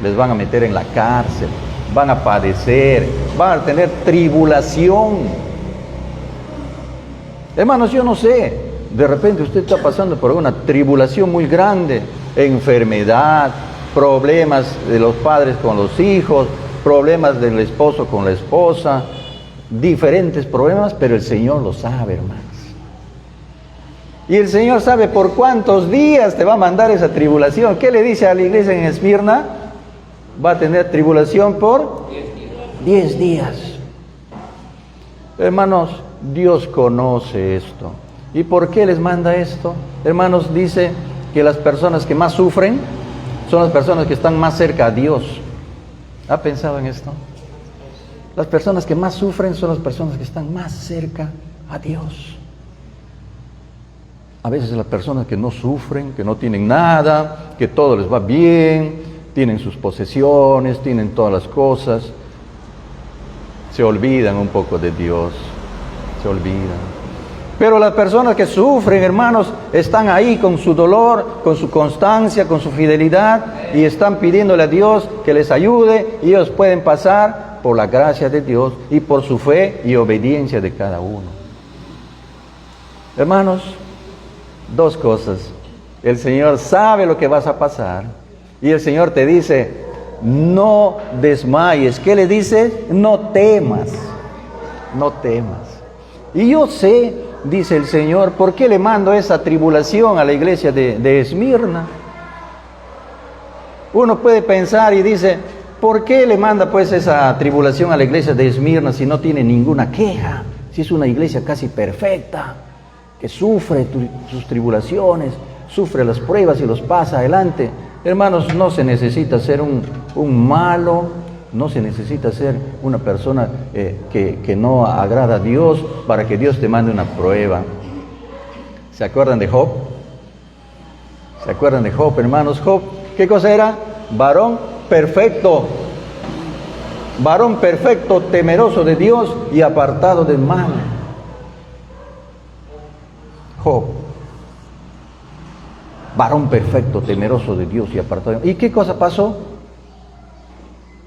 Les van a meter en la cárcel. Van a padecer, van a tener tribulación. Hermanos, yo no sé, de repente usted está pasando por una tribulación muy grande, enfermedad, problemas de los padres con los hijos, problemas del esposo con la esposa, diferentes problemas, pero el Señor lo sabe, hermanos. Y el Señor sabe por cuántos días te va a mandar esa tribulación. ¿Qué le dice a la iglesia en Esmirna? Va a tener tribulación por 10 días. Hermanos, Dios conoce esto. ¿Y por qué les manda esto? Hermanos, dice que las personas que más sufren son las personas que están más cerca a Dios. ¿Ha pensado en esto? Las personas que más sufren son las personas que están más cerca a Dios. A veces las personas que no sufren, que no tienen nada, que todo les va bien, tienen sus posesiones, tienen todas las cosas, se olvidan un poco de Dios, se olvidan. Pero las personas que sufren, hermanos, están ahí con su dolor, con su constancia, con su fidelidad, y están pidiéndole a Dios que les ayude, y ellos pueden pasar por la gracia de Dios y por su fe y obediencia de cada uno. Hermanos, dos cosas. El Señor sabe lo que vas a pasar, y el Señor te dice, no desmayes. ¿Qué le dice? No temas, no temas. Y yo sé, dice el Señor, ¿por qué le mando esa tribulación a la iglesia de Esmirna? Uno puede pensar y dice, ¿por qué le manda pues esa tribulación a la iglesia de Esmirna si no tiene ninguna queja? Si es una iglesia casi perfecta, que sufre sus tribulaciones, sufre las pruebas y los pasa adelante. Hermanos, no se necesita ser un malo, No se necesita ser una persona que no agrada a Dios para que Dios te mande una prueba. ¿Se acuerdan de Job? ¿Se acuerdan de Job, hermanos? Job, ¿qué cosa era? Varón perfecto. Varón perfecto, temeroso de Dios y apartado del mal. Job. Varón perfecto, temeroso de Dios y apartado del mal. ¿Y qué cosa pasó?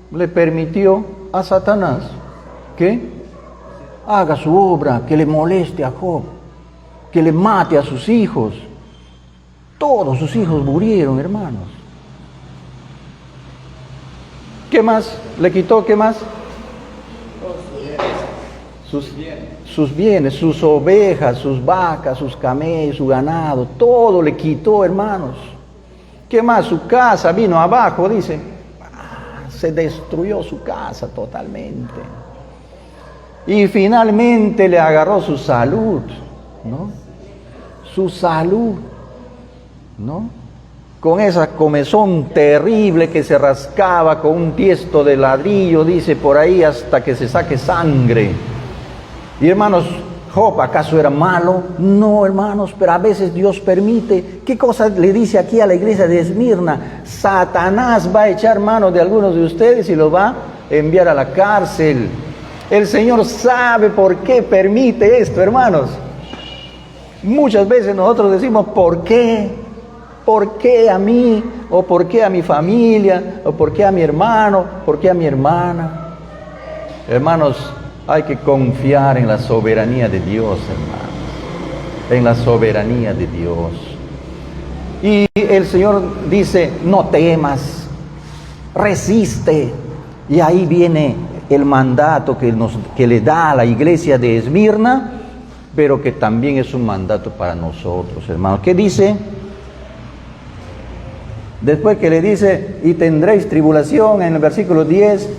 Le permitió a Satanás que haga su obra, que le moleste a Job, que le mate a sus hijos. Todos sus hijos murieron, hermanos. ¿Qué más? ¿Le quitó qué más? Sus bienes, sus ovejas, sus vacas, sus camellos, su ganado, todo le quitó, hermanos. ¿Qué más? Su casa vino abajo, dice. Se destruyó su casa totalmente. Y finalmente le agarró su salud, ¿no? Su salud, ¿no? Con esa comezón terrible que se rascaba con un tiesto de ladrillo, dice por ahí, hasta que se saque sangre. Y hermanos, ¿Job acaso era malo? No, hermanos, pero a veces Dios permite. ¿Qué cosa le dice aquí a la iglesia de Esmirna? Satanás va a echar mano de algunos de ustedes y los va a enviar a la cárcel. El Señor sabe por qué permite esto, hermanos. Muchas veces nosotros decimos, ¿por qué? ¿Por qué a mí? ¿O por qué a mi familia? ¿O por qué a mi hermano? ¿Por qué a mi hermana? Hermanos, hay que confiar en la soberanía de Dios, hermanos. En la soberanía de Dios. Y el Señor dice, no temas, resiste. Y ahí viene el mandato que le da a la iglesia de Esmirna, pero que también es un mandato para nosotros, hermanos. ¿Qué dice? Después que le dice, y tendréis tribulación, en el versículo 10,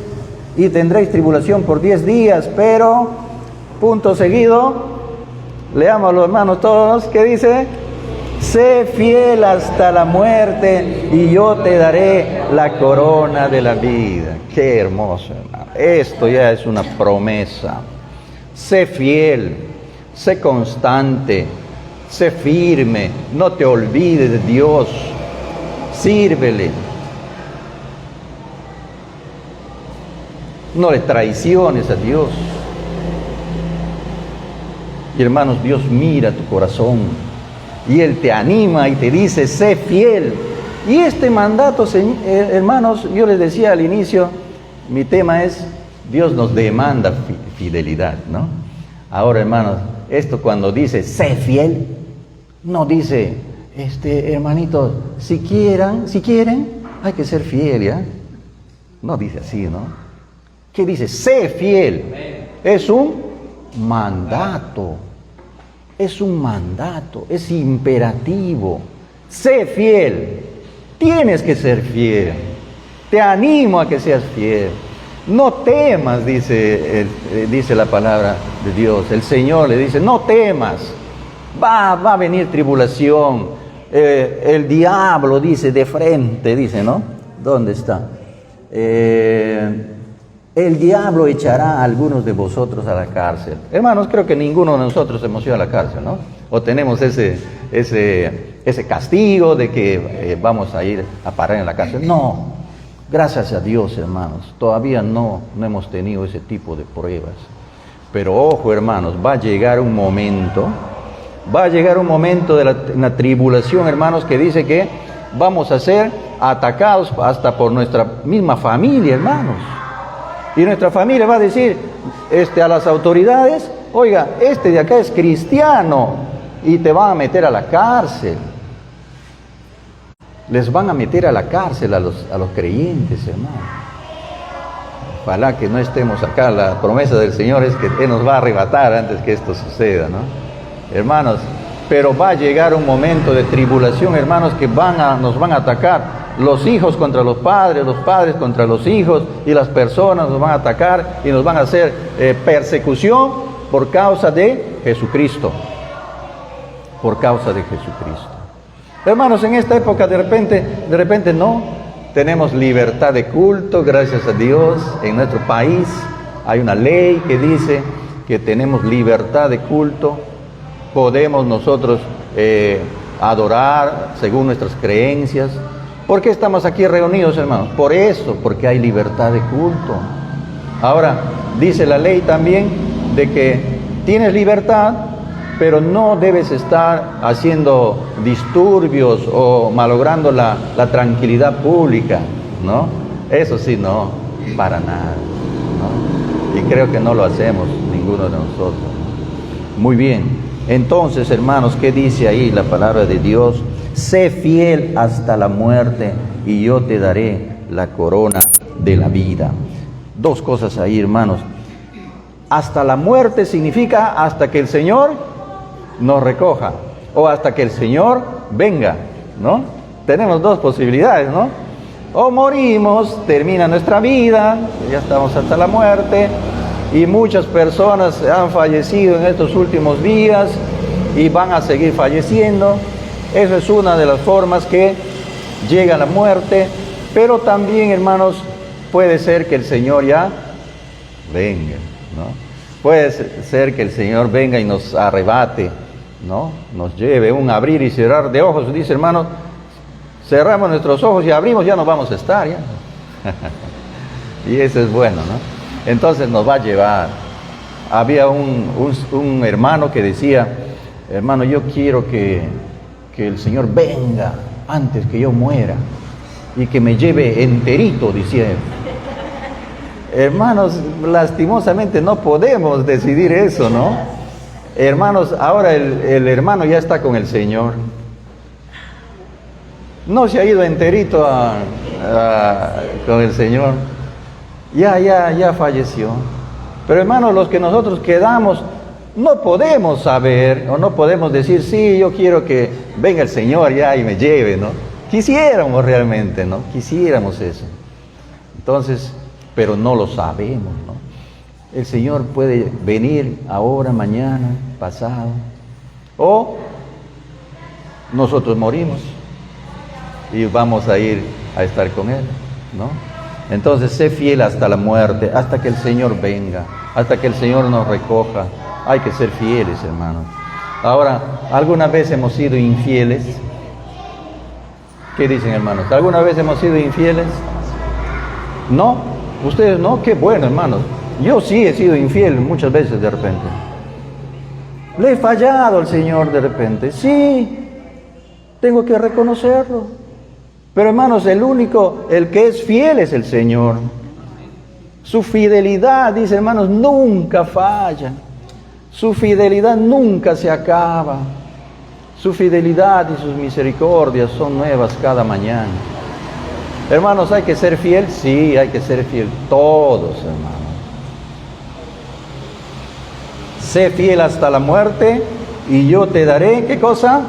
y tendréis tribulación por 10 días, pero, punto seguido, leámoslo, hermanos, todos, ¿qué dice? Sé fiel hasta la muerte, y yo te daré la corona de la vida. Qué hermoso, hermano. Esto ya es una promesa. Sé fiel, sé constante, sé firme, no te olvides de Dios. Sírvele. No le traiciones a Dios. Y hermanos, Dios mira tu corazón y Él te anima y te dice, sé fiel. Y este mandato, hermanos, yo les decía al inicio, mi tema es, Dios nos demanda fidelidad, ¿no? Ahora, hermanos, esto cuando dice, sé fiel, no dice, hermanitos, si quieren, hay que ser fiel, ¿ya? No dice así, ¿no? ¿Qué dice? Sé fiel. Es un mandato. Es un mandato, es imperativo. Sé fiel. Tienes que ser fiel. Te animo a que seas fiel. No temas, dice la palabra de Dios. El Señor le dice, no temas. Va a venir tribulación. El diablo dice de frente, dice, ¿no? ¿Dónde está? El diablo echará a algunos de vosotros a la cárcel. Hermanos, creo que ninguno de nosotros hemos ido a la cárcel, ¿no? O tenemos ese castigo de que vamos a ir a parar en la cárcel. No, gracias a Dios, hermanos, todavía no hemos tenido ese tipo de pruebas. Pero ojo, hermanos, va a llegar un momento de la tribulación, hermanos, que dice que vamos a ser atacados hasta por nuestra misma familia, hermanos. Y nuestra familia va a decir a las autoridades, oiga, de acá es cristiano y te van a meter a la cárcel. Les van a meter a la cárcel a los creyentes, hermanos. Ojalá que no estemos acá. La promesa del Señor es que Él nos va a arrebatar antes que esto suceda, ¿no? Hermanos, pero va a llegar un momento de tribulación, hermanos, que nos van a atacar. Los hijos contra los padres contra los hijos, y las personas nos van a atacar y nos van a hacer persecución por causa de Jesucristo. Por causa de Jesucristo. Hermanos, en esta época de repente no. tenemos libertad de culto, gracias a Dios. En nuestro país hay una ley que dice que tenemos libertad de culto. Podemos nosotros adorar según nuestras creencias. ¿Por qué estamos aquí reunidos, hermanos? Por eso, porque hay libertad de culto. Ahora, dice la ley también de que tienes libertad, pero no debes estar haciendo disturbios o malogrando la tranquilidad pública, ¿no? Eso sí, no, para nada, ¿no? Y creo que no lo hacemos ninguno de nosotros, ¿no? Muy bien, entonces, hermanos, ¿qué dice ahí la palabra de Dios? Sé fiel hasta la muerte y yo te daré la corona de la vida. Dos cosas ahí, hermanos. Hasta la muerte significa hasta que el Señor nos recoja o hasta que el Señor venga, ¿no? Tenemos dos posibilidades, ¿no? O morimos, termina nuestra vida, ya estamos hasta la muerte, y muchas personas han fallecido en estos últimos días y van a seguir falleciendo. Esa es una de las formas que llega la muerte, pero también, hermanos, puede ser que el Señor ya venga, ¿no? Puede ser que el Señor venga y nos arrebate, ¿no? Nos lleve un abrir y cerrar de ojos. Dice, hermanos, cerramos nuestros ojos y abrimos, ya nos vamos a estar, ya. Y eso es bueno, ¿no? Entonces nos va a llevar. Había un hermano que decía, hermano, yo quiero que el Señor venga antes que yo muera y que me lleve enterito, decía él. Hermanos, lastimosamente no podemos decidir eso, ¿no? Hermanos, ahora el hermano ya está con el Señor. No se ha ido enterito con el Señor. Ya falleció. Pero hermanos, los que nosotros quedamos, no podemos saber o no podemos decir, sí, yo quiero que venga el Señor ya y me lleve, ¿no? Quisiéramos realmente, ¿no? Quisiéramos eso. Entonces, pero no lo sabemos, ¿no? El Señor puede venir ahora, mañana, pasado, o nosotros morimos y vamos a ir a estar con Él, ¿no? Entonces, sé fiel hasta la muerte, hasta que el Señor venga, hasta que el Señor nos recoja. Hay que ser fieles, hermanos. Ahora, ¿alguna vez hemos sido infieles? ¿Qué dicen, hermanos? ¿Alguna vez hemos sido infieles? ¿No? ¿Ustedes no? Qué bueno, hermanos. Yo sí he sido infiel muchas veces de repente. Le he fallado al Señor de repente. Sí, tengo que reconocerlo. Pero, hermanos, el que es fiel es el Señor. Su fidelidad, dice, hermanos, nunca falla. Su fidelidad nunca se acaba. Su fidelidad y sus misericordias son nuevas cada mañana. Hermanos, ¿hay que ser fiel? Sí, hay que ser fiel. Todos, hermanos. Sé fiel hasta la muerte y yo te daré, ¿qué cosa?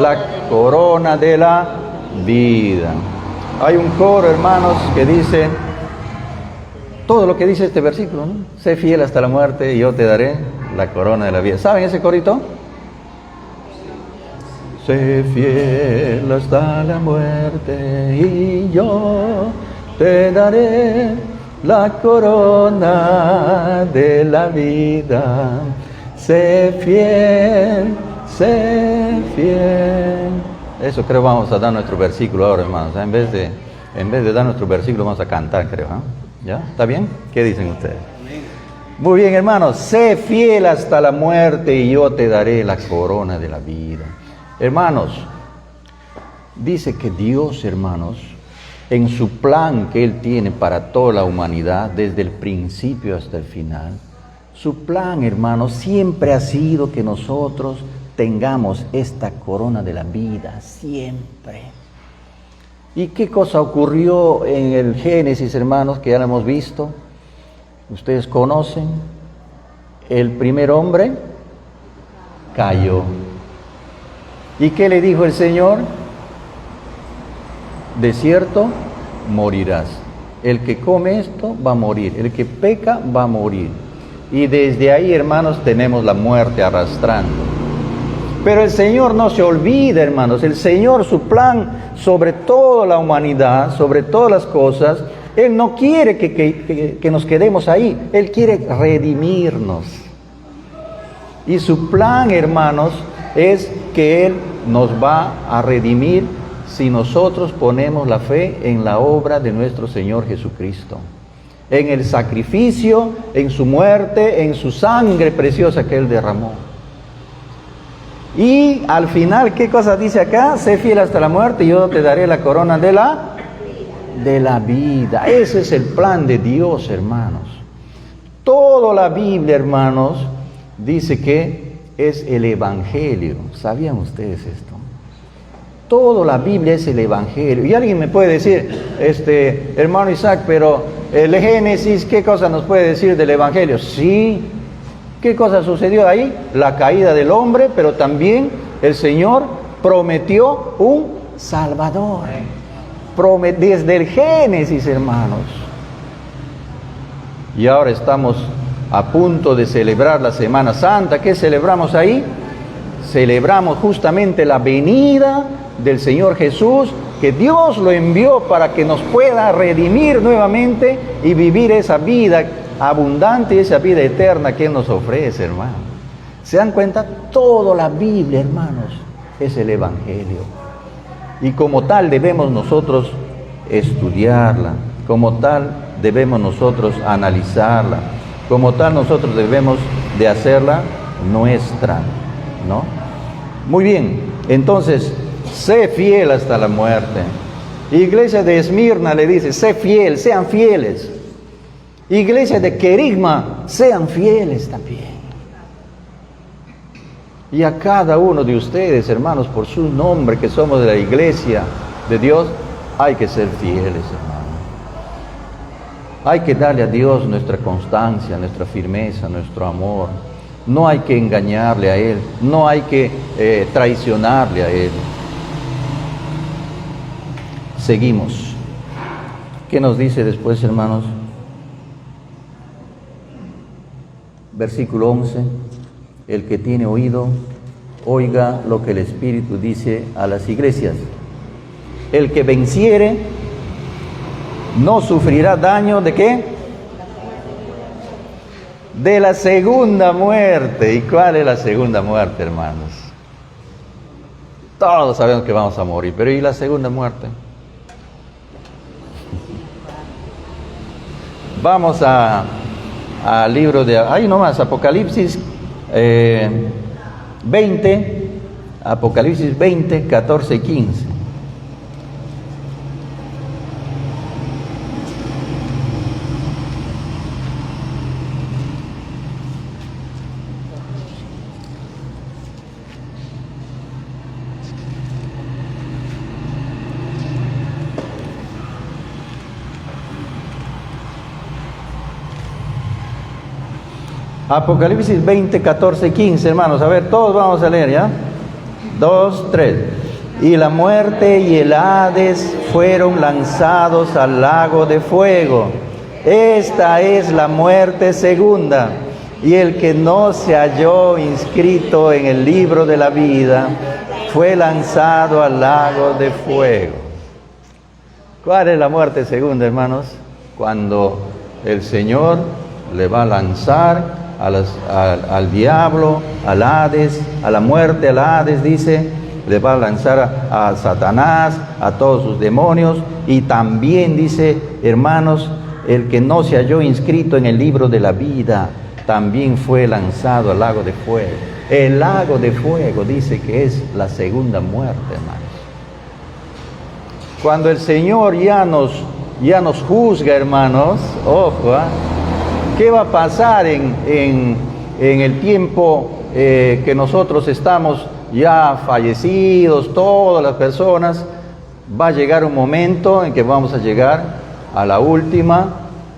La corona de la vida. Hay un coro, hermanos, que dice todo lo que dice este versículo, ¿no? Sé fiel hasta la muerte y yo te daré la corona de la vida. ¿Saben ese corito? Sé fiel hasta la muerte y yo te daré la corona de la vida. Sé fiel, sé fiel. Eso creo vamos a dar nuestro versículo ahora, hermanos. En vez de dar nuestro versículo vamos a cantar, creo, ¿eh? ¿Ya? ¿Está bien? ¿Qué dicen ustedes? Muy bien, hermanos. Sé fiel hasta la muerte y yo te daré la corona de la vida. Hermanos, dice que Dios, hermanos, en su plan que Él tiene para toda la humanidad, desde el principio hasta el final, su plan, hermanos, siempre ha sido que nosotros tengamos esta corona de la vida, siempre. ¿Y qué cosa ocurrió en el Génesis, hermanos, que ya lo hemos visto? Ustedes conocen, el primer hombre cayó. ¿Y qué le dijo el Señor? De cierto, morirás. El que come esto va a morir, el que peca va a morir. Y desde ahí, hermanos, tenemos la muerte arrastrando. Pero el Señor no se olvida, hermanos. El Señor, su plan sobre toda la humanidad, sobre todas las cosas, Él no quiere que nos quedemos ahí. Él quiere redimirnos. Y su plan, hermanos, es que Él nos va a redimir si nosotros ponemos la fe en la obra de nuestro Señor Jesucristo. En el sacrificio, en su muerte, en su sangre preciosa que Él derramó. Y al final, ¿qué cosa dice acá? Sé fiel hasta la muerte y yo te daré la corona de la vida. Ese es el plan de Dios, hermanos. Toda la Biblia, hermanos, dice que es el Evangelio. ¿Sabían ustedes esto? Toda la Biblia es el Evangelio. Y alguien me puede decir, hermano Isaac, pero el Génesis, ¿qué cosa nos puede decir del Evangelio? Sí. ¿Qué cosa sucedió ahí? La caída del hombre, pero también el Señor prometió un Salvador. Desde el Génesis, hermanos. Y ahora estamos a punto de celebrar la Semana Santa. ¿Qué celebramos ahí? Celebramos justamente la venida del Señor Jesús, que Dios lo envió para que nos pueda redimir nuevamente y vivir esa vida abundante y esa vida eterna que Él nos ofrece, hermano. ¿Se dan cuenta? Toda la Biblia, hermanos, es el Evangelio. Y como tal debemos nosotros estudiarla, como tal debemos nosotros analizarla, como tal nosotros debemos de hacerla nuestra, ¿no? Muy bien, entonces, sé fiel hasta la muerte. Iglesia de Esmirna le dice, sé fiel, sean fieles. Iglesia de Querigma, sean fieles también. Y a cada uno de ustedes, hermanos, por su nombre, que somos de la iglesia de Dios, hay que ser fieles, hermanos. Hay que darle a Dios nuestra constancia, nuestra firmeza, nuestro amor. No hay que engañarle a Él, no hay que traicionarle a Él. Seguimos. ¿Qué nos dice después, hermanos? Versículo 11, el que tiene oído, oiga lo que el Espíritu dice a las iglesias. El que venciere, no sufrirá daño, ¿de qué? De la segunda muerte. ¿Y cuál es la segunda muerte, hermanos? Todos sabemos que vamos a morir, pero ¿y la segunda muerte? Vamos al libro de, ahí nomás, Apocalipsis 20, Apocalipsis 20, 14 y 15. Apocalipsis 20, 14, 15, hermanos. A ver, todos vamos a leer, ¿ya? 2, 3. Y la muerte y el Hades fueron lanzados al lago de fuego. Esta es la muerte segunda. Y el que no se halló inscrito en el libro de la vida fue lanzado al lago de fuego. ¿Cuál es la muerte segunda, hermanos? Cuando el Señor le va a lanzar al diablo, al Hades, a la muerte, al Hades, dice, le va a lanzar a Satanás, a todos sus demonios, y también dice, hermanos, el que no se halló inscrito en el libro de la vida, también fue lanzado al lago de fuego. El lago de fuego dice que es la segunda muerte, hermanos. Cuando el Señor ya nos juzga, hermanos, ojo, ¿qué va a pasar en el tiempo que nosotros estamos ya fallecidos, todas las personas? Va a llegar un momento en que vamos a llegar a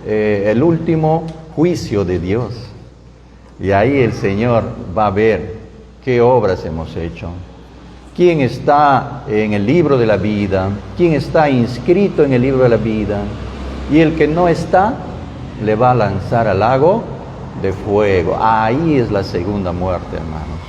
el último juicio de Dios. Y ahí el Señor va a ver qué obras hemos hecho. ¿Quién está en el libro de la vida? ¿Quién está inscrito en el libro de la vida? Y el que no está, le va a lanzar al lago de fuego. Ahí es la segunda muerte, hermanos.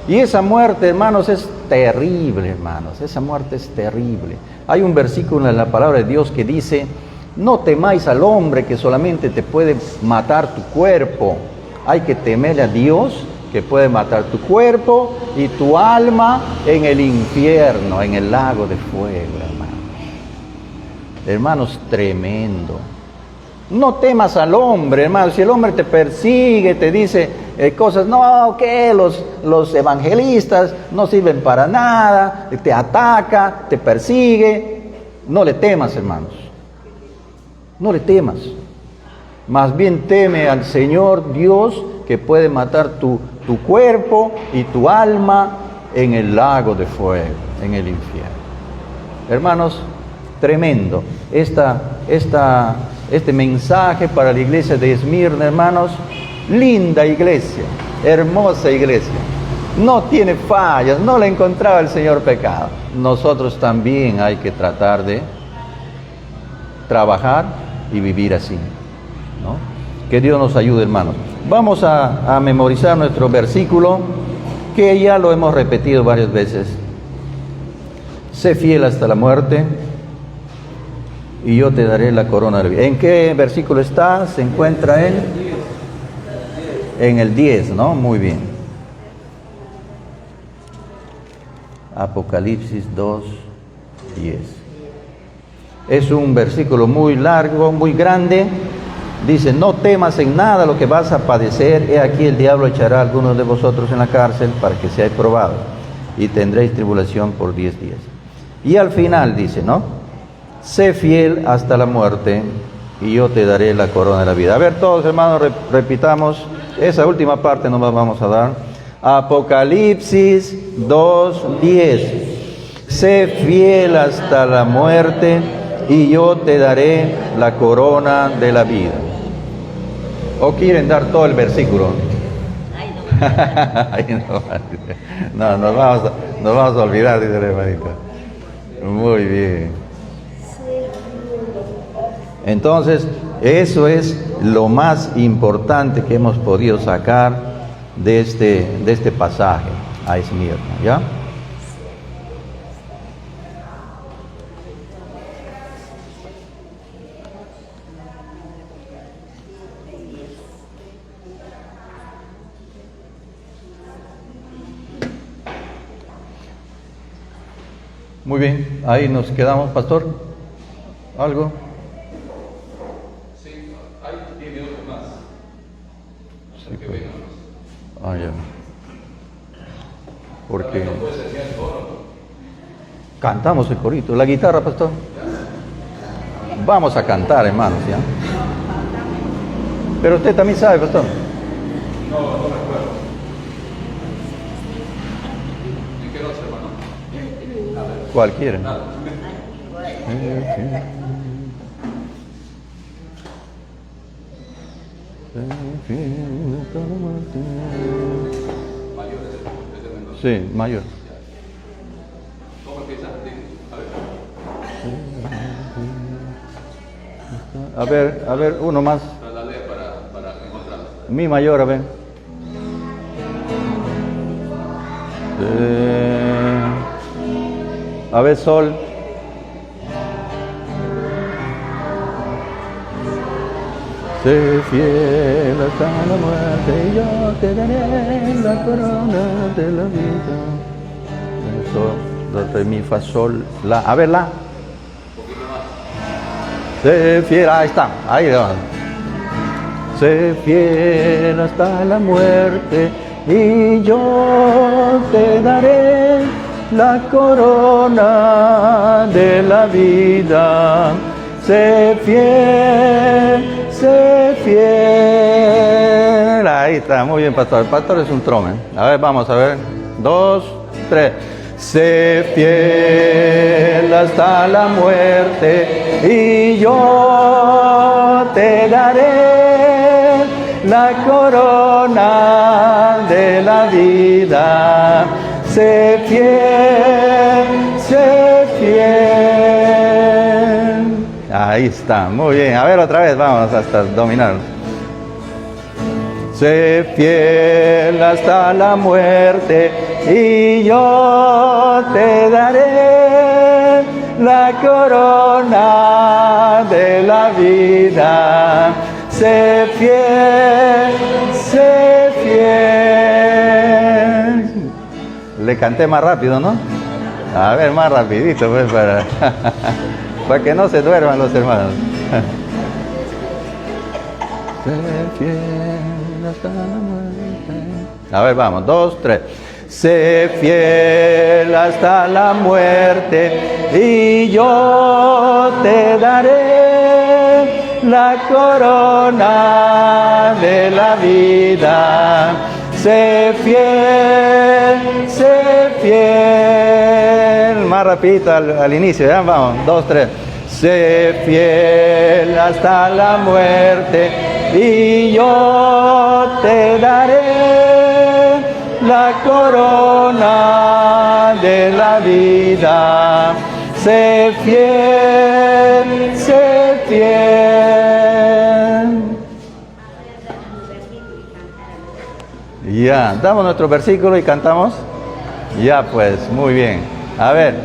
Y esa muerte, hermanos, es terrible, hermanos. Esa muerte es terrible. Hay un versículo en la palabra de Dios que dice: no temáis al hombre que solamente te puede matar tu cuerpo. Hay que temerle a Dios que puede matar tu cuerpo y tu alma en el infierno, en el lago de fuego, hermanos. Hermanos, tremendo. No temas al hombre, hermano. Si el hombre te persigue, te dice cosas, no, que los evangelistas no sirven para nada, te ataca, te persigue, no le temas, hermanos. No le temas. Más bien teme al Señor Dios, que puede matar tu cuerpo y tu alma en el lago de fuego, en el infierno. Hermanos, tremendo. Este mensaje para la iglesia de Esmirna, hermanos. Linda iglesia, hermosa iglesia. No tiene fallas, no le encontraba el Señor pecado. Nosotros también hay que tratar de trabajar y vivir así, ¿no? Que Dios nos ayude, hermanos. Vamos a memorizar nuestro versículo, que ya lo hemos repetido varias veces. Sé fiel hasta la muerte, y yo te daré la corona de la vida. ¿En qué versículo está? Se encuentra en el 10, ¿no? Muy bien. Apocalipsis 2, 10. Es un versículo muy largo, muy grande. Dice: no temas en nada lo que vas a padecer. He aquí el diablo echará a algunos de vosotros en la cárcel para que seáis probados, y tendréis tribulación por 10 días. Y al final dice, ¿no? Sé fiel hasta la muerte, y yo te daré la corona de la vida. A ver, todos, hermanos, repitamos esa última parte, nos vamos a dar. Apocalipsis 2:10. Sé fiel hasta la muerte, y yo te daré la corona de la vida. ¿O quieren dar todo el versículo? No, nos vamos a olvidar, dice el hermanito. Muy bien. Entonces, eso es lo más importante que hemos podido sacar de este pasaje a Esmirna, ¿ya? Muy bien, ahí nos quedamos, pastor. ¿Algo? Sí, hay 10 minutos más. Sí, pues. Ah, ya. Porque cantamos el corito. ¿La guitarra, pastor? Vamos a cantar, hermanos, ¿ya? Pero usted también sabe, pastor. No recuerdo. ¿En qué noche, hermano? Cualquiera. Sí, mayor. ¿Cómo empieza? A ver, uno más. La ley para encontrarla. Mi mayor, a ver. A ver, sol. Sé fiel hasta la muerte, y yo te daré la corona de la vida. Sol, do, re, mi, fa, sol, la. A ver, la. Sé fiel, ahí está, ahí va. Sé fiel hasta la muerte, y yo te daré la corona de la vida. Sé fiel, sé fiel. Ahí está, muy bien, pastor. El pastor es un trome. A ver, vamos a ver. 2, 3. Sé fiel hasta la muerte, y yo te daré la corona de la vida. Sé fiel, sé fiel. Ahí está, muy bien. A ver, otra vez, vamos hasta dominar. sé fiel hasta la muerte y yo te daré la corona de la vida. Sé fiel, sé fiel. Le canté más rápido, ¿no? A ver, más rapidito, pues, para que no se duerman los hermanos. Sé fiel hasta la muerte. A ver, vamos, 2, 3. Sé fiel hasta la muerte y yo te daré la corona de la vida. Sé fiel, sé fiel. Más rapidito al inicio, ¿ya? Vamos, 2, 3. Sé fiel hasta la muerte y yo te daré la corona de la vida. Sé fiel, sé fiel. Ya, damos nuestro versículo y cantamos. Ya pues, muy bien. A ver,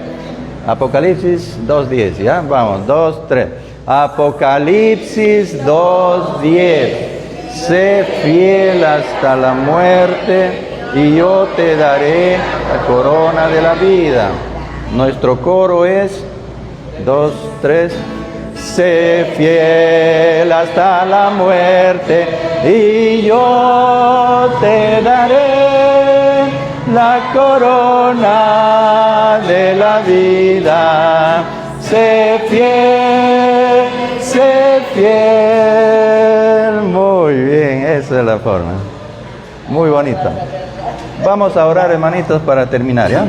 Apocalipsis 2:10, ¿ya? Vamos, 2, 3. Apocalipsis 2:10. Sé fiel hasta la muerte y yo te daré la corona de la vida. Nuestro coro es 2, 3. Sé fiel hasta la muerte y yo te daré la corona de la vida. Sé fiel. Muy bien, esa es la forma. Muy bonita. Vamos a orar, hermanitos, para terminar, ¿ya?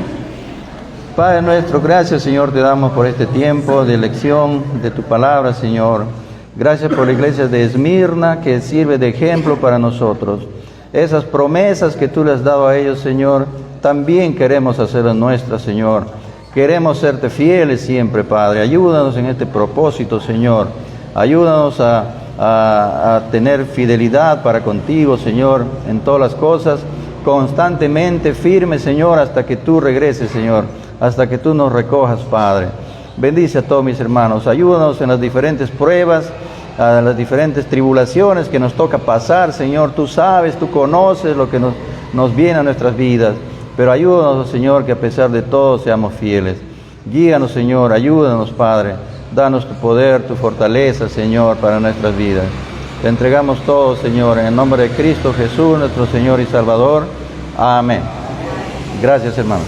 Padre nuestro, gracias, Señor, te damos por este tiempo de lección de tu palabra, Señor. Gracias por la iglesia de Esmirna, que sirve de ejemplo para nosotros. Esas promesas que tú le has dado a ellos, Señor, también queremos hacerlas nuestras, Señor. Queremos serte fieles siempre, Padre. Ayúdanos en este propósito, Señor. Ayúdanos a tener fidelidad para contigo, Señor, en todas las cosas. Constantemente firme, Señor, hasta que tú regreses, Señor. Hasta que tú nos recojas, Padre. Bendice a todos mis hermanos. Ayúdanos en las diferentes pruebas, a las diferentes tribulaciones que nos toca pasar, Señor. Tú sabes, tú conoces lo que nos viene a nuestras vidas. Pero ayúdanos, Señor, que a pesar de todo seamos fieles. Guíanos, Señor. Ayúdanos, Padre. Danos tu poder, tu fortaleza, Señor, para nuestras vidas. Te entregamos todo, Señor, en el nombre de Cristo Jesús, nuestro Señor y Salvador. Amén. Gracias, hermanos.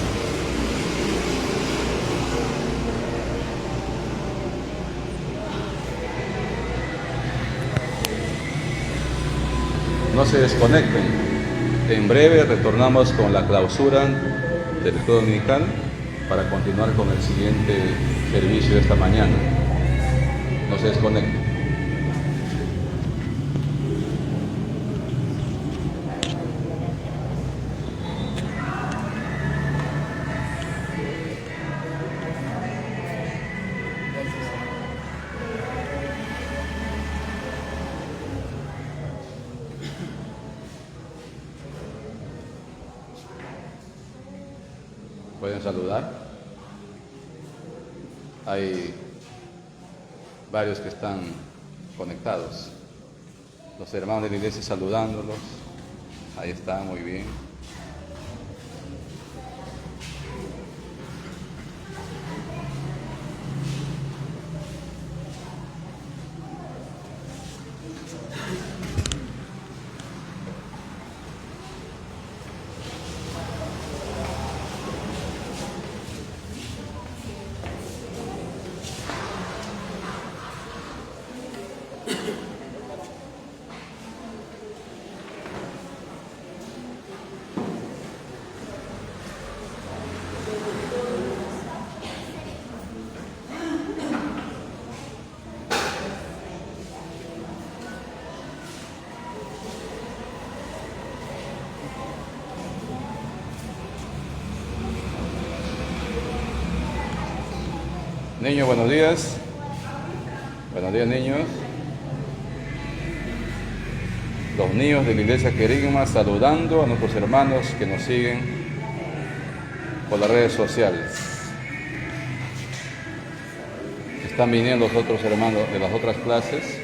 No se desconecten. En breve retornamos con la clausura del estudio dominical para continuar con el siguiente servicio de esta mañana. No se desconecten. Pueden saludar. Hay varios que están conectados. Los hermanos de la iglesia saludándolos. Ahí está, muy bien. Niños, buenos días. Buenos días, niños. los niños de la iglesia Querigma saludando a nuestros hermanos que nos siguen por las redes sociales. Están viniendo los otros hermanos de las otras clases.